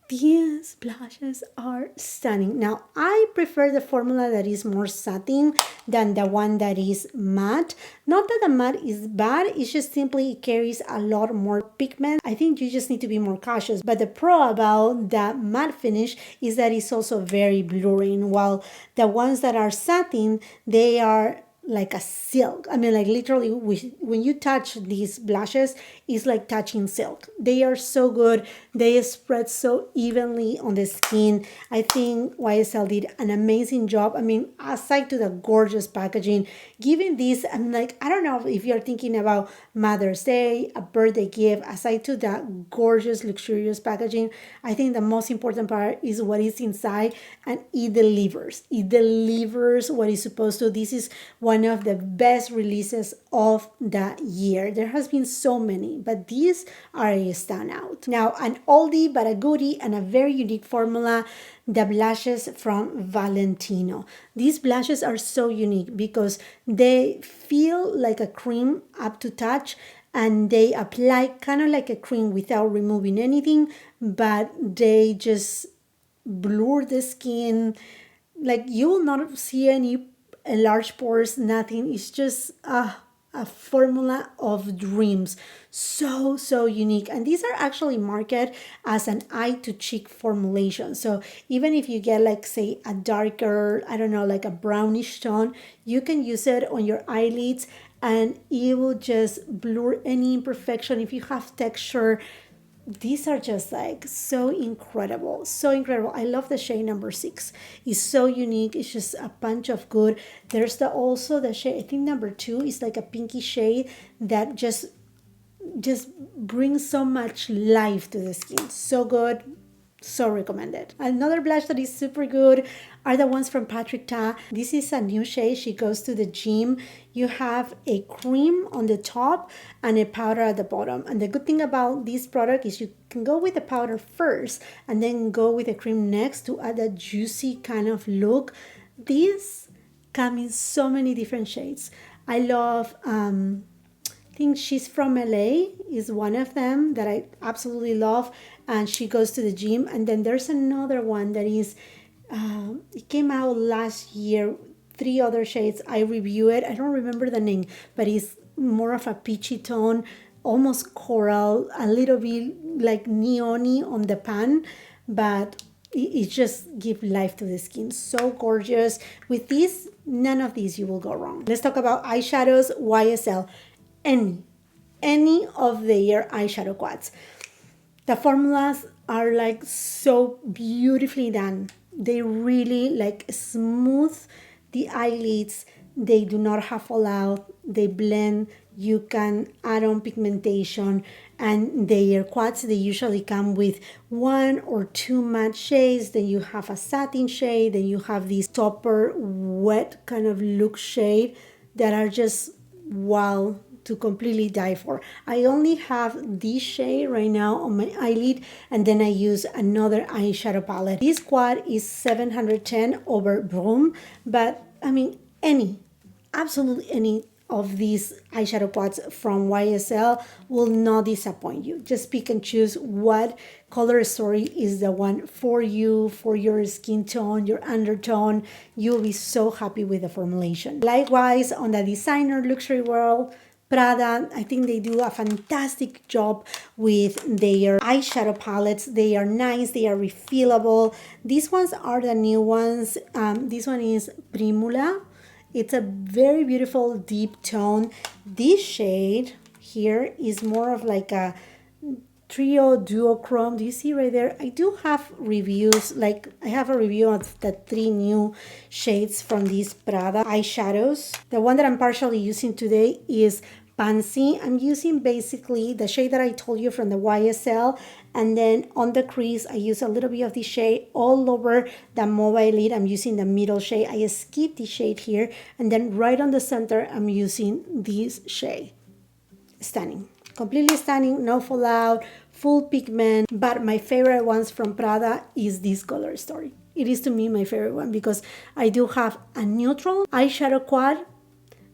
These blushes are stunning. Now, I prefer the formula that is more satin than the one that is matte. Not that the matte is bad, it's just simply it carries a lot more pigment. I think you just need to be more cautious. But the pro about the matte finish is that it's also very blurring, while the ones that are satin, they are like a silk. Like literally when you touch these blushes, it's like touching silk. They are so good. They spread so evenly on the skin. I think YSL did an amazing job. Aside to the gorgeous packaging, giving this, I don't know if you're thinking about Mother's Day, a birthday gift, aside to that gorgeous, luxurious packaging, I think the most important part is what is inside, and it delivers. It delivers what it's supposed to. This is one of the best releases of the year. There has been so many, but these are a standout. Now, an oldie but a goodie and a very unique formula, the blushes from Valentino. These blushes are so unique because they feel like a cream up to touch, and they apply kind of like a cream without removing anything, but they just blur the skin. Like, you will not see any large pores, nothing. It's just a formula of dreams. So unique. And these are actually marketed as an eye to cheek formulation. So even if you get like, say, a darker, I don't know, like a brownish tone, you can use it on your eyelids and it will just blur any imperfection. If you have texture, these are just like so incredible. I love the shade number 6. It's so unique. It's just a bunch of good. There's also the shade, I think number 2 is like a pinky shade that just brings so much life to the skin. So good. So recommended. Another blush that is super good are the ones from Patrick Ta. This is a new shade. She goes to the gym. You have a cream on the top and a powder at the bottom. And the good thing about this product is you can go with the powder first and then go with the cream next to add a juicy kind of look. These come in so many different shades. I love I think She's From LA is one of them that I absolutely love, and she goes to the gym. And then there's another one that is it came out last year three other shades. I review it. I don't remember the name, but it's more of a peachy tone, almost coral, a little bit like neon-y on the pan, but it just gives life to the skin. So gorgeous. With this, none of these you will go wrong. Let's talk about eyeshadows. YSL. Any of their eyeshadow quads. The formulas are like so beautifully done. They really like smooth the eyelids. They do not have fallout. They blend. You can add on pigmentation, and their quads, they usually come with one or two matte shades. Then you have a satin shade. Then you have this topper wet kind of look shade that are just wow, to completely die for. I only have this shade right now on my eyelid, and then I use another eyeshadow palette. This quad is 710 over Broom, but I mean, absolutely any of these eyeshadow quads from YSL will not disappoint you. Just pick and choose what color story is the one for you, for your skin tone, your undertone. You'll be so happy with the formulation. Likewise, on the designer luxury world, Prada, I think they do a fantastic job with their eyeshadow palettes. They are nice, they are refillable. These ones are the new ones. This one is Primula. It's a very beautiful deep tone. This shade here is more of like a trio duochrome. Do you see right there? I do have reviews, like I have a review of the three new shades from these Prada eyeshadows. The one that I'm partially using today is Pansy. I'm using basically the shade that I told you from the YSL, and then on the crease I use a little bit of the shade. All over the mobile lid I'm using the middle shade. I skip the shade here, and then right on the center I'm using this shade. Stunning, completely stunning, no fallout, full pigment. But my favorite ones from Prada is this color story. It is to me my favorite one because I do have a neutral eyeshadow quad,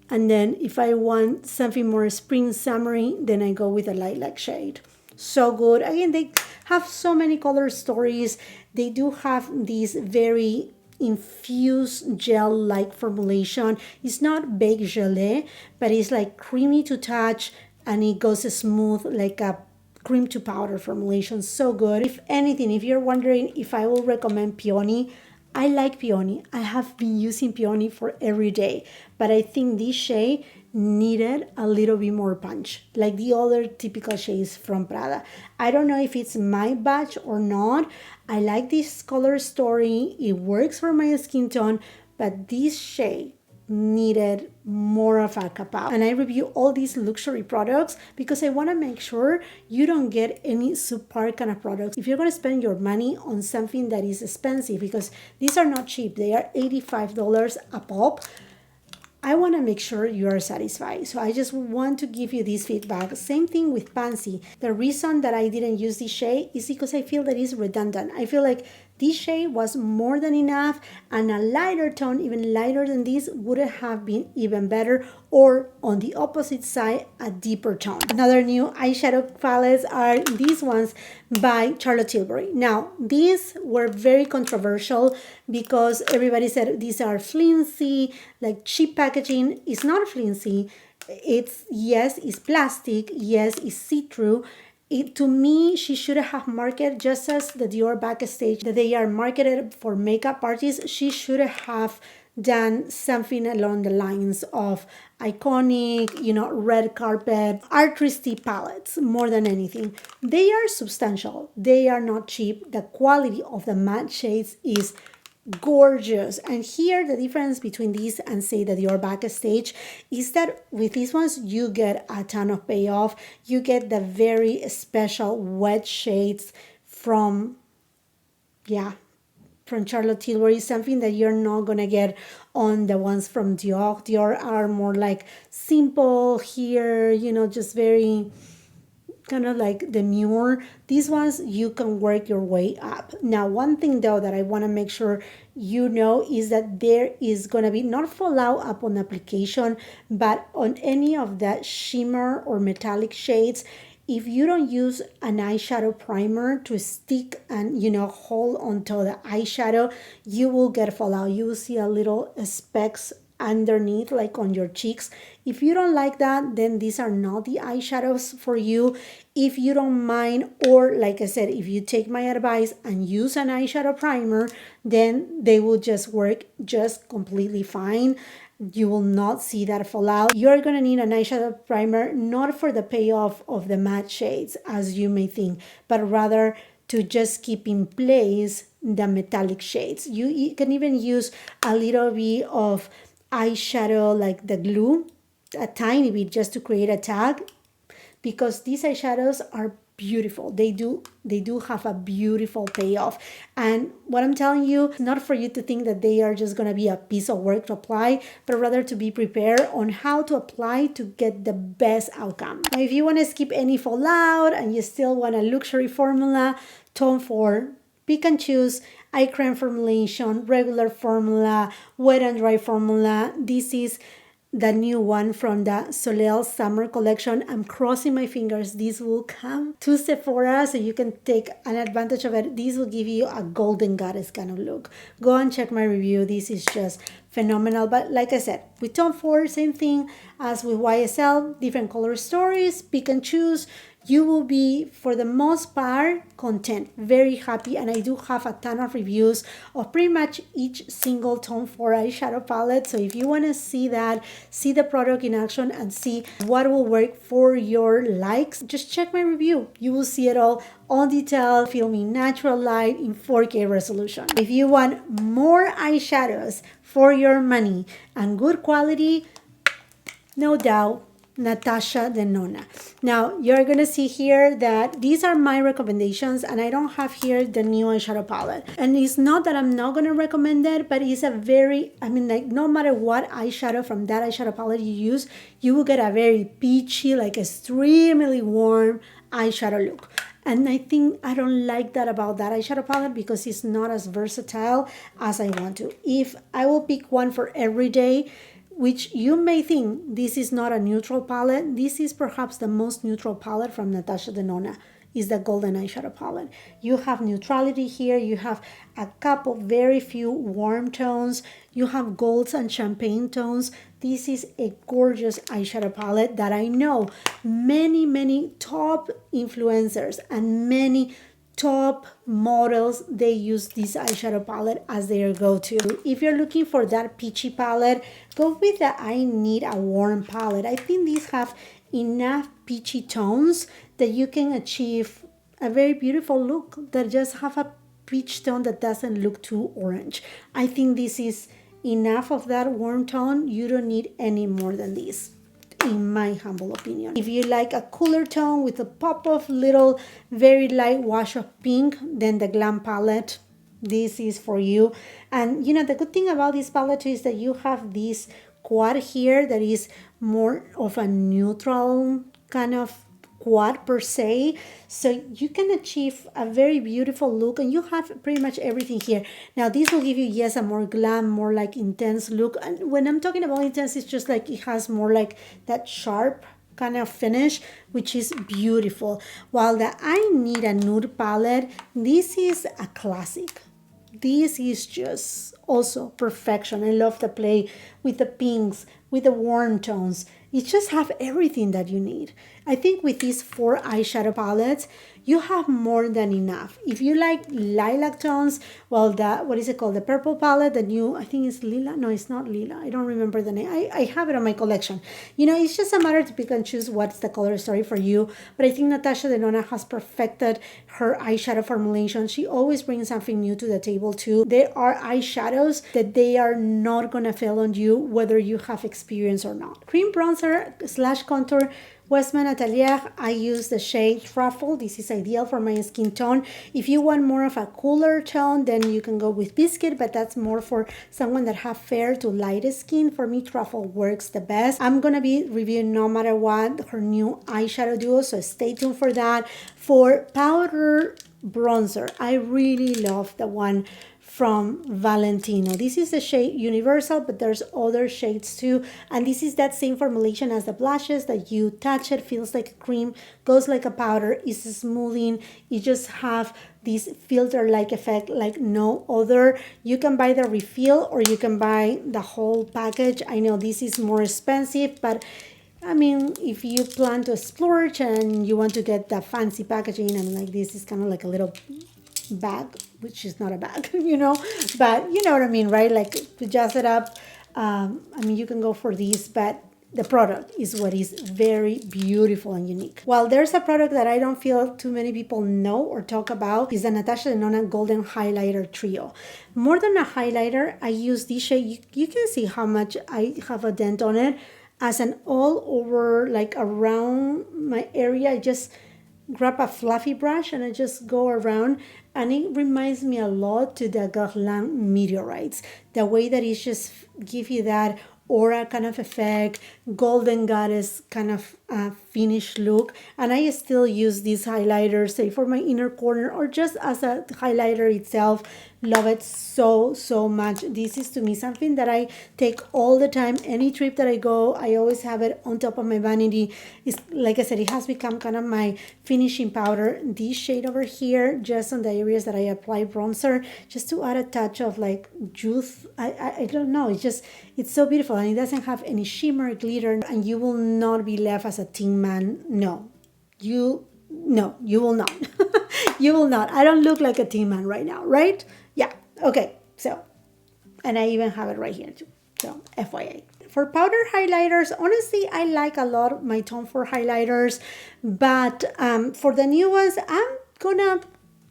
and then if I want something more spring summery, then I go with a lilac shade. So good. Again, they have so many color stories. They do have this very infused gel-like formulation. It's not baked gelée, but it's like creamy to touch, and it goes smooth like a cream to powder formulation. So good. If anything, if you're wondering if I will recommend Peony, I like Peony. I have been using Peony for every day, but I think this shade needed a little bit more punch, like the other typical shades from Prada. I don't know if it's my batch or not. I like this color story. It works for my skin tone, but this shade needed more of a kapow. And I review all these luxury products because I want to make sure you don't get any subpar kind of products. If you're going to spend your money on something that is expensive, because these are not cheap, they are $85 a pop, I want to make sure you are satisfied. So I just want to give you this feedback. Same thing with Pansy. The reason that I didn't use this shade is because I feel that it's redundant. I feel like this shade was more than enough, and a lighter tone, even lighter than this, would have been even better, or on the opposite side, a deeper tone. Another new eyeshadow palettes are these ones by Charlotte Tilbury. Now, these were very controversial because everybody said these are flimsy, like cheap packaging. It's not flimsy. It's, yes, it's plastic. Yes, it's see-through. To me, she should have marketed just as the Dior Backstage that they are marketed for makeup artists. She should have done something along the lines of iconic, red carpet, artistic palettes more than anything. They are substantial. They are not cheap. The quality of the matte shades is gorgeous. And here the difference between these and say the Dior Backstage is that with these ones you get a ton of payoff. You get the very special wet shades from Charlotte Tilbury, something that you're not gonna get on the ones from Dior. Dior are more like simple here, just very kind of like demure. These ones you can work your way up. Now, one thing though that I want to make sure you know is that there is going to be not fallout upon application, but on any of that shimmer or metallic shades, if you don't use an eyeshadow primer to stick and, hold onto the eyeshadow, you will get fallout. You will see a little specks underneath, like on your cheeks. If you don't like that, then these are not the eyeshadows for you. If you don't mind, or like I said, if you take my advice and use an eyeshadow primer, then they will just work just completely fine. You will not see that fallout. You're gonna need an eyeshadow primer, not for the payoff of the matte shades as you may think, but rather to just keep in place the metallic shades. You can even use a little bit of eyeshadow, like the glue, a tiny bit, just to create a tag, because these eyeshadows are beautiful. They do have a beautiful payoff. And what I'm telling you, not for you to think that they are just going to be a piece of work to apply, but rather to be prepared on how to apply to get the best outcome. Now, if you want to skip any fallout and you still want a luxury formula, Tom Ford, pick and choose eye cream formulation, regular formula, wet and dry formula. This is the new one from the Soleil summer collection. I'm crossing my fingers this will come to Sephora so you can take an advantage of it. This will give you a golden goddess kind of look. Go and check my review. This is just phenomenal. But like I said, with Tom Ford, same thing as with YSL, different color stories, pick and choose. You will be, for the most part, content, very happy. And I do have a ton of reviews of pretty much each single Tom Ford eyeshadow palette. So if you want to see that, see the product in action and see what will work for your likes, just check my review. You will see it all on detail, filming natural light in 4K resolution. If you want more eyeshadows for your money and good quality, no doubt, Natasha Denona. Now, you're going to see here that these are my recommendations, and I don't have here the new eyeshadow palette. And it's not that I'm not going to recommend it, but it's a very, like no matter what eyeshadow from that eyeshadow palette you use, you will get a very peachy, like extremely warm eyeshadow look. And I think I don't like that about that eyeshadow palette because it's not as versatile as I want to. If I will pick one for every day, which you may think this is not a neutral palette, this is perhaps the most neutral palette from Natasha Denona, is the golden eyeshadow palette. You have neutrality here, you have a couple, very few warm tones, you have golds and champagne tones. This is a gorgeous eyeshadow palette that I know many top influencers and many top models, they use this eyeshadow palette as their go-to. If you're looking for that peachy palette, go with the I Need a Warm palette. I think these have enough peachy tones that you can achieve a very beautiful look that just have a peach tone that doesn't look too orange. I think this is enough of that warm tone. You don't need any more than this, in my humble opinion. If you like a cooler tone with a pop of little very light wash of pink, then the Glam palette, this is for you. And the good thing about this palette is that you have this quad here that is more of a neutral kind of quad per se, so you can achieve a very beautiful look, and you have pretty much everything here. Now this will give you, yes, a more glam, more like intense look. And when I'm talking about intense, it's just like it has more like that sharp kind of finish, which is beautiful. While the I Need a Nude palette, this is a classic. This is just also perfection. I love the play with the pinks, with the warm tones. You just have everything that you need. I think with these 4 eyeshadow palettes, you have more than enough. If you like lilac tones, well, what is it called? The purple palette, the new, I think it's Lila. No, it's not Lila. I don't remember the name. I have it on my collection. It's just a matter to pick and choose what's the color story for you. But I think Natasha Denona has perfected her eyeshadow formulation. She always brings something new to the table too. There are eyeshadows that they are not gonna fail on you, whether you have experience or not. Cream bronzer / contour, Westman Atelier. I use the shade Truffle. This is ideal for my skin tone. If you want more of a cooler tone, then you can go with Biscuit, but that's more for someone that have fair to light skin. For me, Truffle works the best. I'm gonna be reviewing, no matter what, her new eyeshadow duo, so stay tuned for that. For powder bronzer, I really love the one from Valentino. This is the shade Universal, but there's other shades too. And this is that same formulation as the blushes, that you touch it, feels like a cream, goes like a powder, is smoothing. You just have this filter-like effect like no other. You can buy the refill or you can buy the whole package. I know this is more expensive, but I mean, if you plan to splurge and you want to get the fancy packaging, and like this is kind of like a little bag, which is not a bag, you know, but you know what I mean, right? Like to jazz it up. I mean, you can go for these, but the product is what is very beautiful and unique. Well, there's a product that I don't feel too many people know or talk about, is the Natasha Denona Golden Highlighter Trio. More than a highlighter, I use this shade. You can see how much I have a dent on it. As an all over, like around my area, I just grab a fluffy brush and I just go around, and it reminds me a lot to the Guerlain Meteorites. The way that it just give you that aura kind of effect, golden goddess kind of finished look. And I still use these highlighters, say for my inner corner or just as a highlighter itself. Love it so much. This is to me something that I take all the time. Any trip that I go, I always have it on top of my vanity. It's like I said, it has become kind of my finishing powder. This shade over here, just on the areas that I apply bronzer, just to add a touch of like youth. I don't know, it's so beautiful, and it doesn't have any shimmer, glitter, and you will not be left as a teen man. No, you will not. You will not. I don't look like a teen man right now, right? Yeah. Okay. So, and I even have it right here too. So, FYI. For powder highlighters, honestly, I like a lot my Tom Ford highlighters, but for the new ones, I'm gonna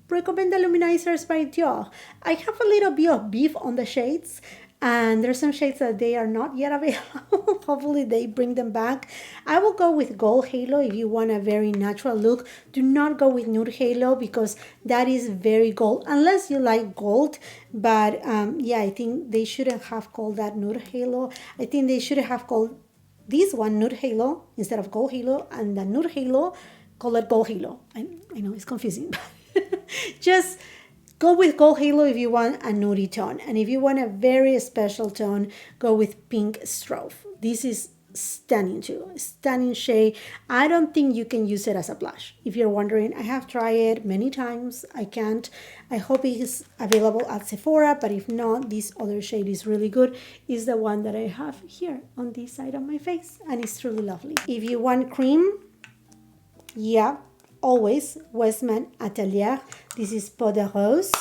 recommend the Luminizers by Dior. I have a little bit of beef on the shades, and there's some shades that they are not yet available. Hopefully they bring them back. I will go with Gold Halo if you want a very natural look. Do not go with Nude Halo because that is very gold, unless you like gold. But yeah, I think they shouldn't have called that Nude Halo. I think they should have called this one Nude Halo instead of Gold Halo, and the Nude Halo, call it Gold Halo. I know it's confusing, but just go with Gold Halo if you want a nudie tone. And if you want a very special tone, go with Pink Strophe. This is stunning too. Stunning shade. I don't think you can use it as a blush. If you're wondering, I have tried it many times. I can't. I hope it is available at Sephora, but if not, this other shade is really good. Is the one that I have here on this side of my face, and it's truly lovely. If you want cream, yeah, always Westman Atelier. This is Peau de Rose.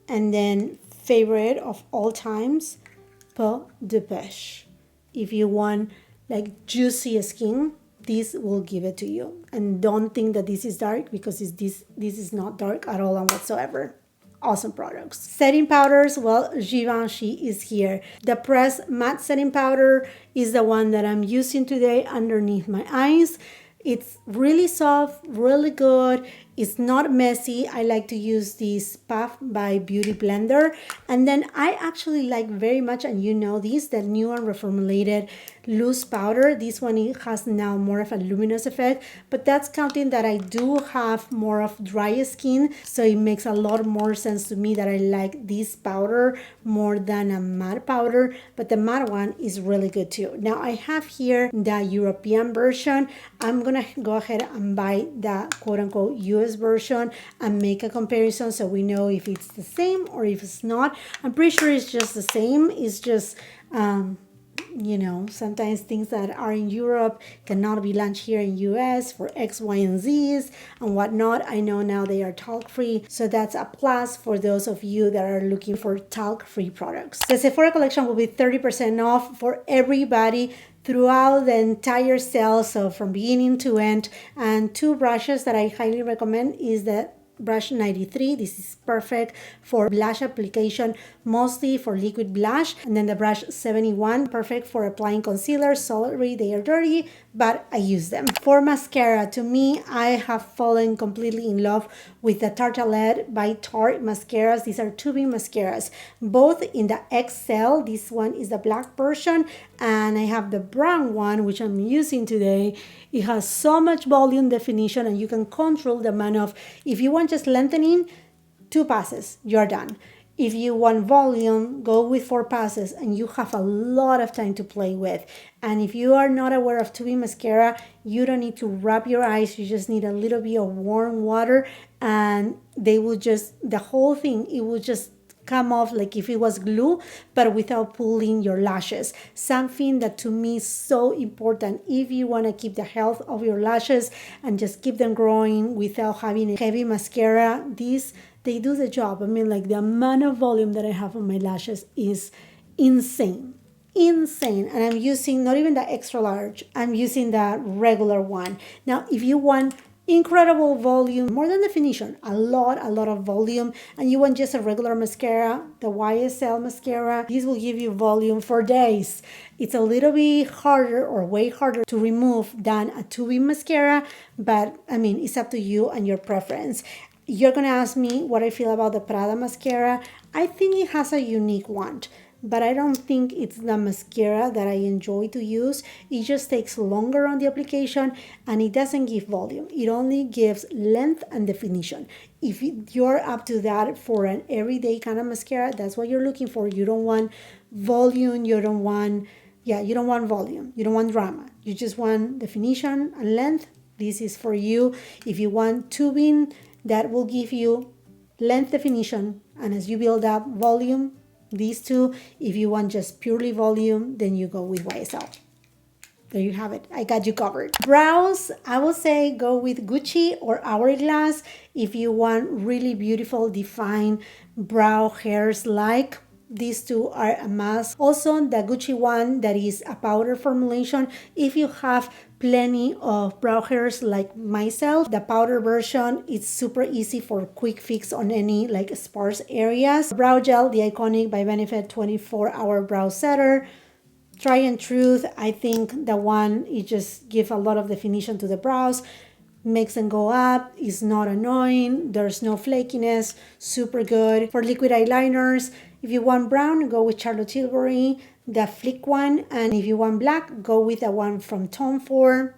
And then favorite of all times, Peau de Pêche. If you want like juicy skin, this will give it to you. And don't think that this is dark, because this is not dark at all and whatsoever. Awesome products. Setting powders, well, Givenchy is here. The Press Matte Setting Powder is the one that I'm using today underneath my eyes. It's really soft, really good. It's not messy. I like to use this Puff by Beauty Blender. And then I actually like very much, and you know this, the new and reformulated loose powder. This one, it has now more of a luminous effect, but that's counting that I do have more of dry skin, so it makes a lot more sense to me that I like this powder more than a matte powder. But the matte one is really good too. Now I have here the European version. I'm gonna go ahead and buy the quote-unquote US version and make a comparison so we know if it's the same or if it's not. I'm pretty sure it's just the same. It's just you know, sometimes things that are in Europe cannot be launched here in US for X, Y, and Z's and whatnot. I know now they are talc-free, so that's a plus for those of you that are looking for talc-free products. The Sephora collection will be 30% off for everybody throughout the entire sale, so from beginning to end. And two brushes that I highly recommend is the brush 93. This is perfect for blush application, mostly for liquid blush. And then the brush 71, perfect for applying concealer. Sorry, they are dirty, but I use them. For mascara, to me, I have fallen completely in love with the Tartelette by Tarte mascaras. These are tubing mascaras, both in the XL. This one is the black version, and I have the brown one, which I'm using today. It has so much volume definition, and you can control the amount of, if you want just lengthening, 2 passes, you're done. If you want volume, go with 4 passes and you have a lot of time to play with. And if you are not aware of tubing mascara, you don't need to rub your eyes. You just need a little bit of warm water and they will just, the whole thing, it will just come off like if it was glue, but without pulling your lashes. Something that to me is so important if you want to keep the health of your lashes and just keep them growing without having a heavy mascara. They do the job. I mean, like the amount of volume that I have on my lashes is insane. And I'm using not even the extra large, I'm using the regular one. Now if you want incredible volume, more than definition, a lot of volume, and you want just a regular mascara, the YSL mascara, this will give you volume for days. It's a little bit harder or way harder to remove than a tubing mascara, but I mean, it's up to you and your preference. You're gonna ask me what I feel about the Prada mascara. I think it has a unique wand, but I don't think it's the mascara that I enjoy to use. It just takes longer on the application and it doesn't give volume. It only gives length and definition. If you're up to that for an everyday kind of mascara, that's what you're looking for. You don't want volume, you don't want volume, you don't want drama. You just want definition and length. This is for you. If you want tubing, that will give you length, definition, and as you build up volume, these two. If you want just purely volume, then you go with YSL. There you have it. I got you covered. Brows, I will say go with Gucci or Hourglass if you want really beautiful defined brow hairs. Like these two are a must. Also the Gucci one that is a powder formulation. If you have plenty of brow hairs like myself, the powder version is super easy for quick fix on any like sparse areas. Brow gel, the iconic by Benefit 24-hour brow setter. Try and Truth, I think the one, it just gives a lot of definition to the brows, makes them go up, is not annoying, there's no flakiness, super good. For liquid eyeliners, if you want brown, go with Charlotte Tilbury, the Flick one, and if you want black, go with the one from Tom Ford.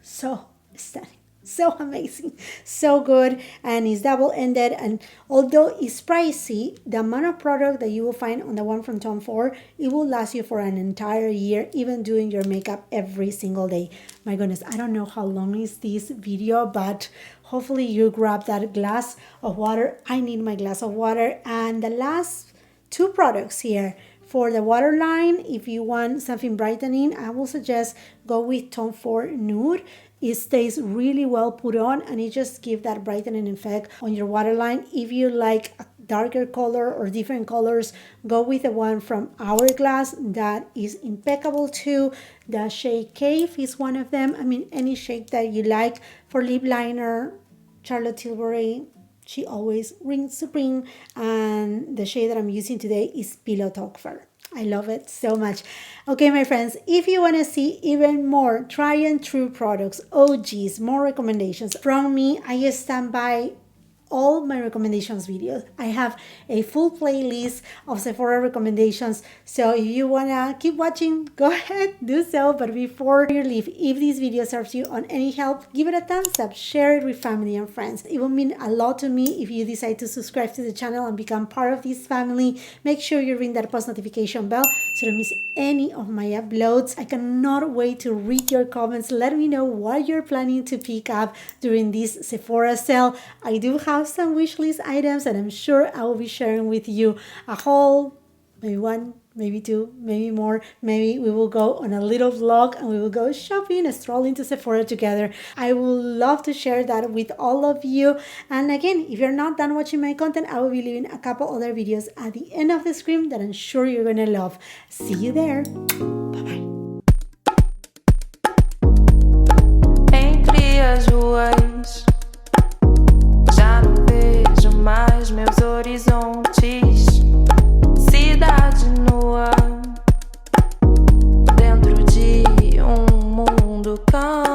So stunning. So amazing, so good, and it's double-ended, and although it's pricey, the amount of product that you will find on the one from Tom Ford, it will last you for an entire year, even doing your makeup every single day. My goodness, I don't know how long is this video, but hopefully you grab that glass of water. I need my glass of water. And the last two products here. For the waterline, if you want something brightening, I will suggest go with Tom Ford Nude. It stays really well put on and it just gives that brightening effect on your waterline. If you like a darker color or different colors, go with the one from Hourglass. That is impeccable too. The shade Cave is one of them. I mean, any shade that you like. For lip liner, Charlotte Tilbury, she always rings supreme. And the shade that I'm using today is Pillow Talk Fur. I love it so much. Okay, my friends, if you want to see even more try and true products, OGs, more recommendations from me, I stand by all my recommendations videos. I have a full playlist of Sephora recommendations. So if you want to keep watching, go ahead, do so. But before you leave, if this video serves you on any help, give it a thumbs up, share it with family and friends. It will mean a lot to me if you decide to subscribe to the channel and become part of this family. Make sure you ring that post notification bell so you don't miss any of my uploads. I cannot wait to read your comments. Let me know what you're planning to pick up during this Sephora sale. I do have some wish list items and I'm sure I will be sharing with you a haul, maybe one, maybe two, maybe more. Maybe we will go on a little vlog and we will go shopping and stroll into Sephora together. I would love to share that with all of you. And again, if you're not done watching my content, I will be leaving a couple other videos at the end of the screen that I'm sure you're gonna love. See you there. Bye-bye.
Entre as ruas já não vejo mais meus horizontes. Cidade nua dentro de um mundo calmo.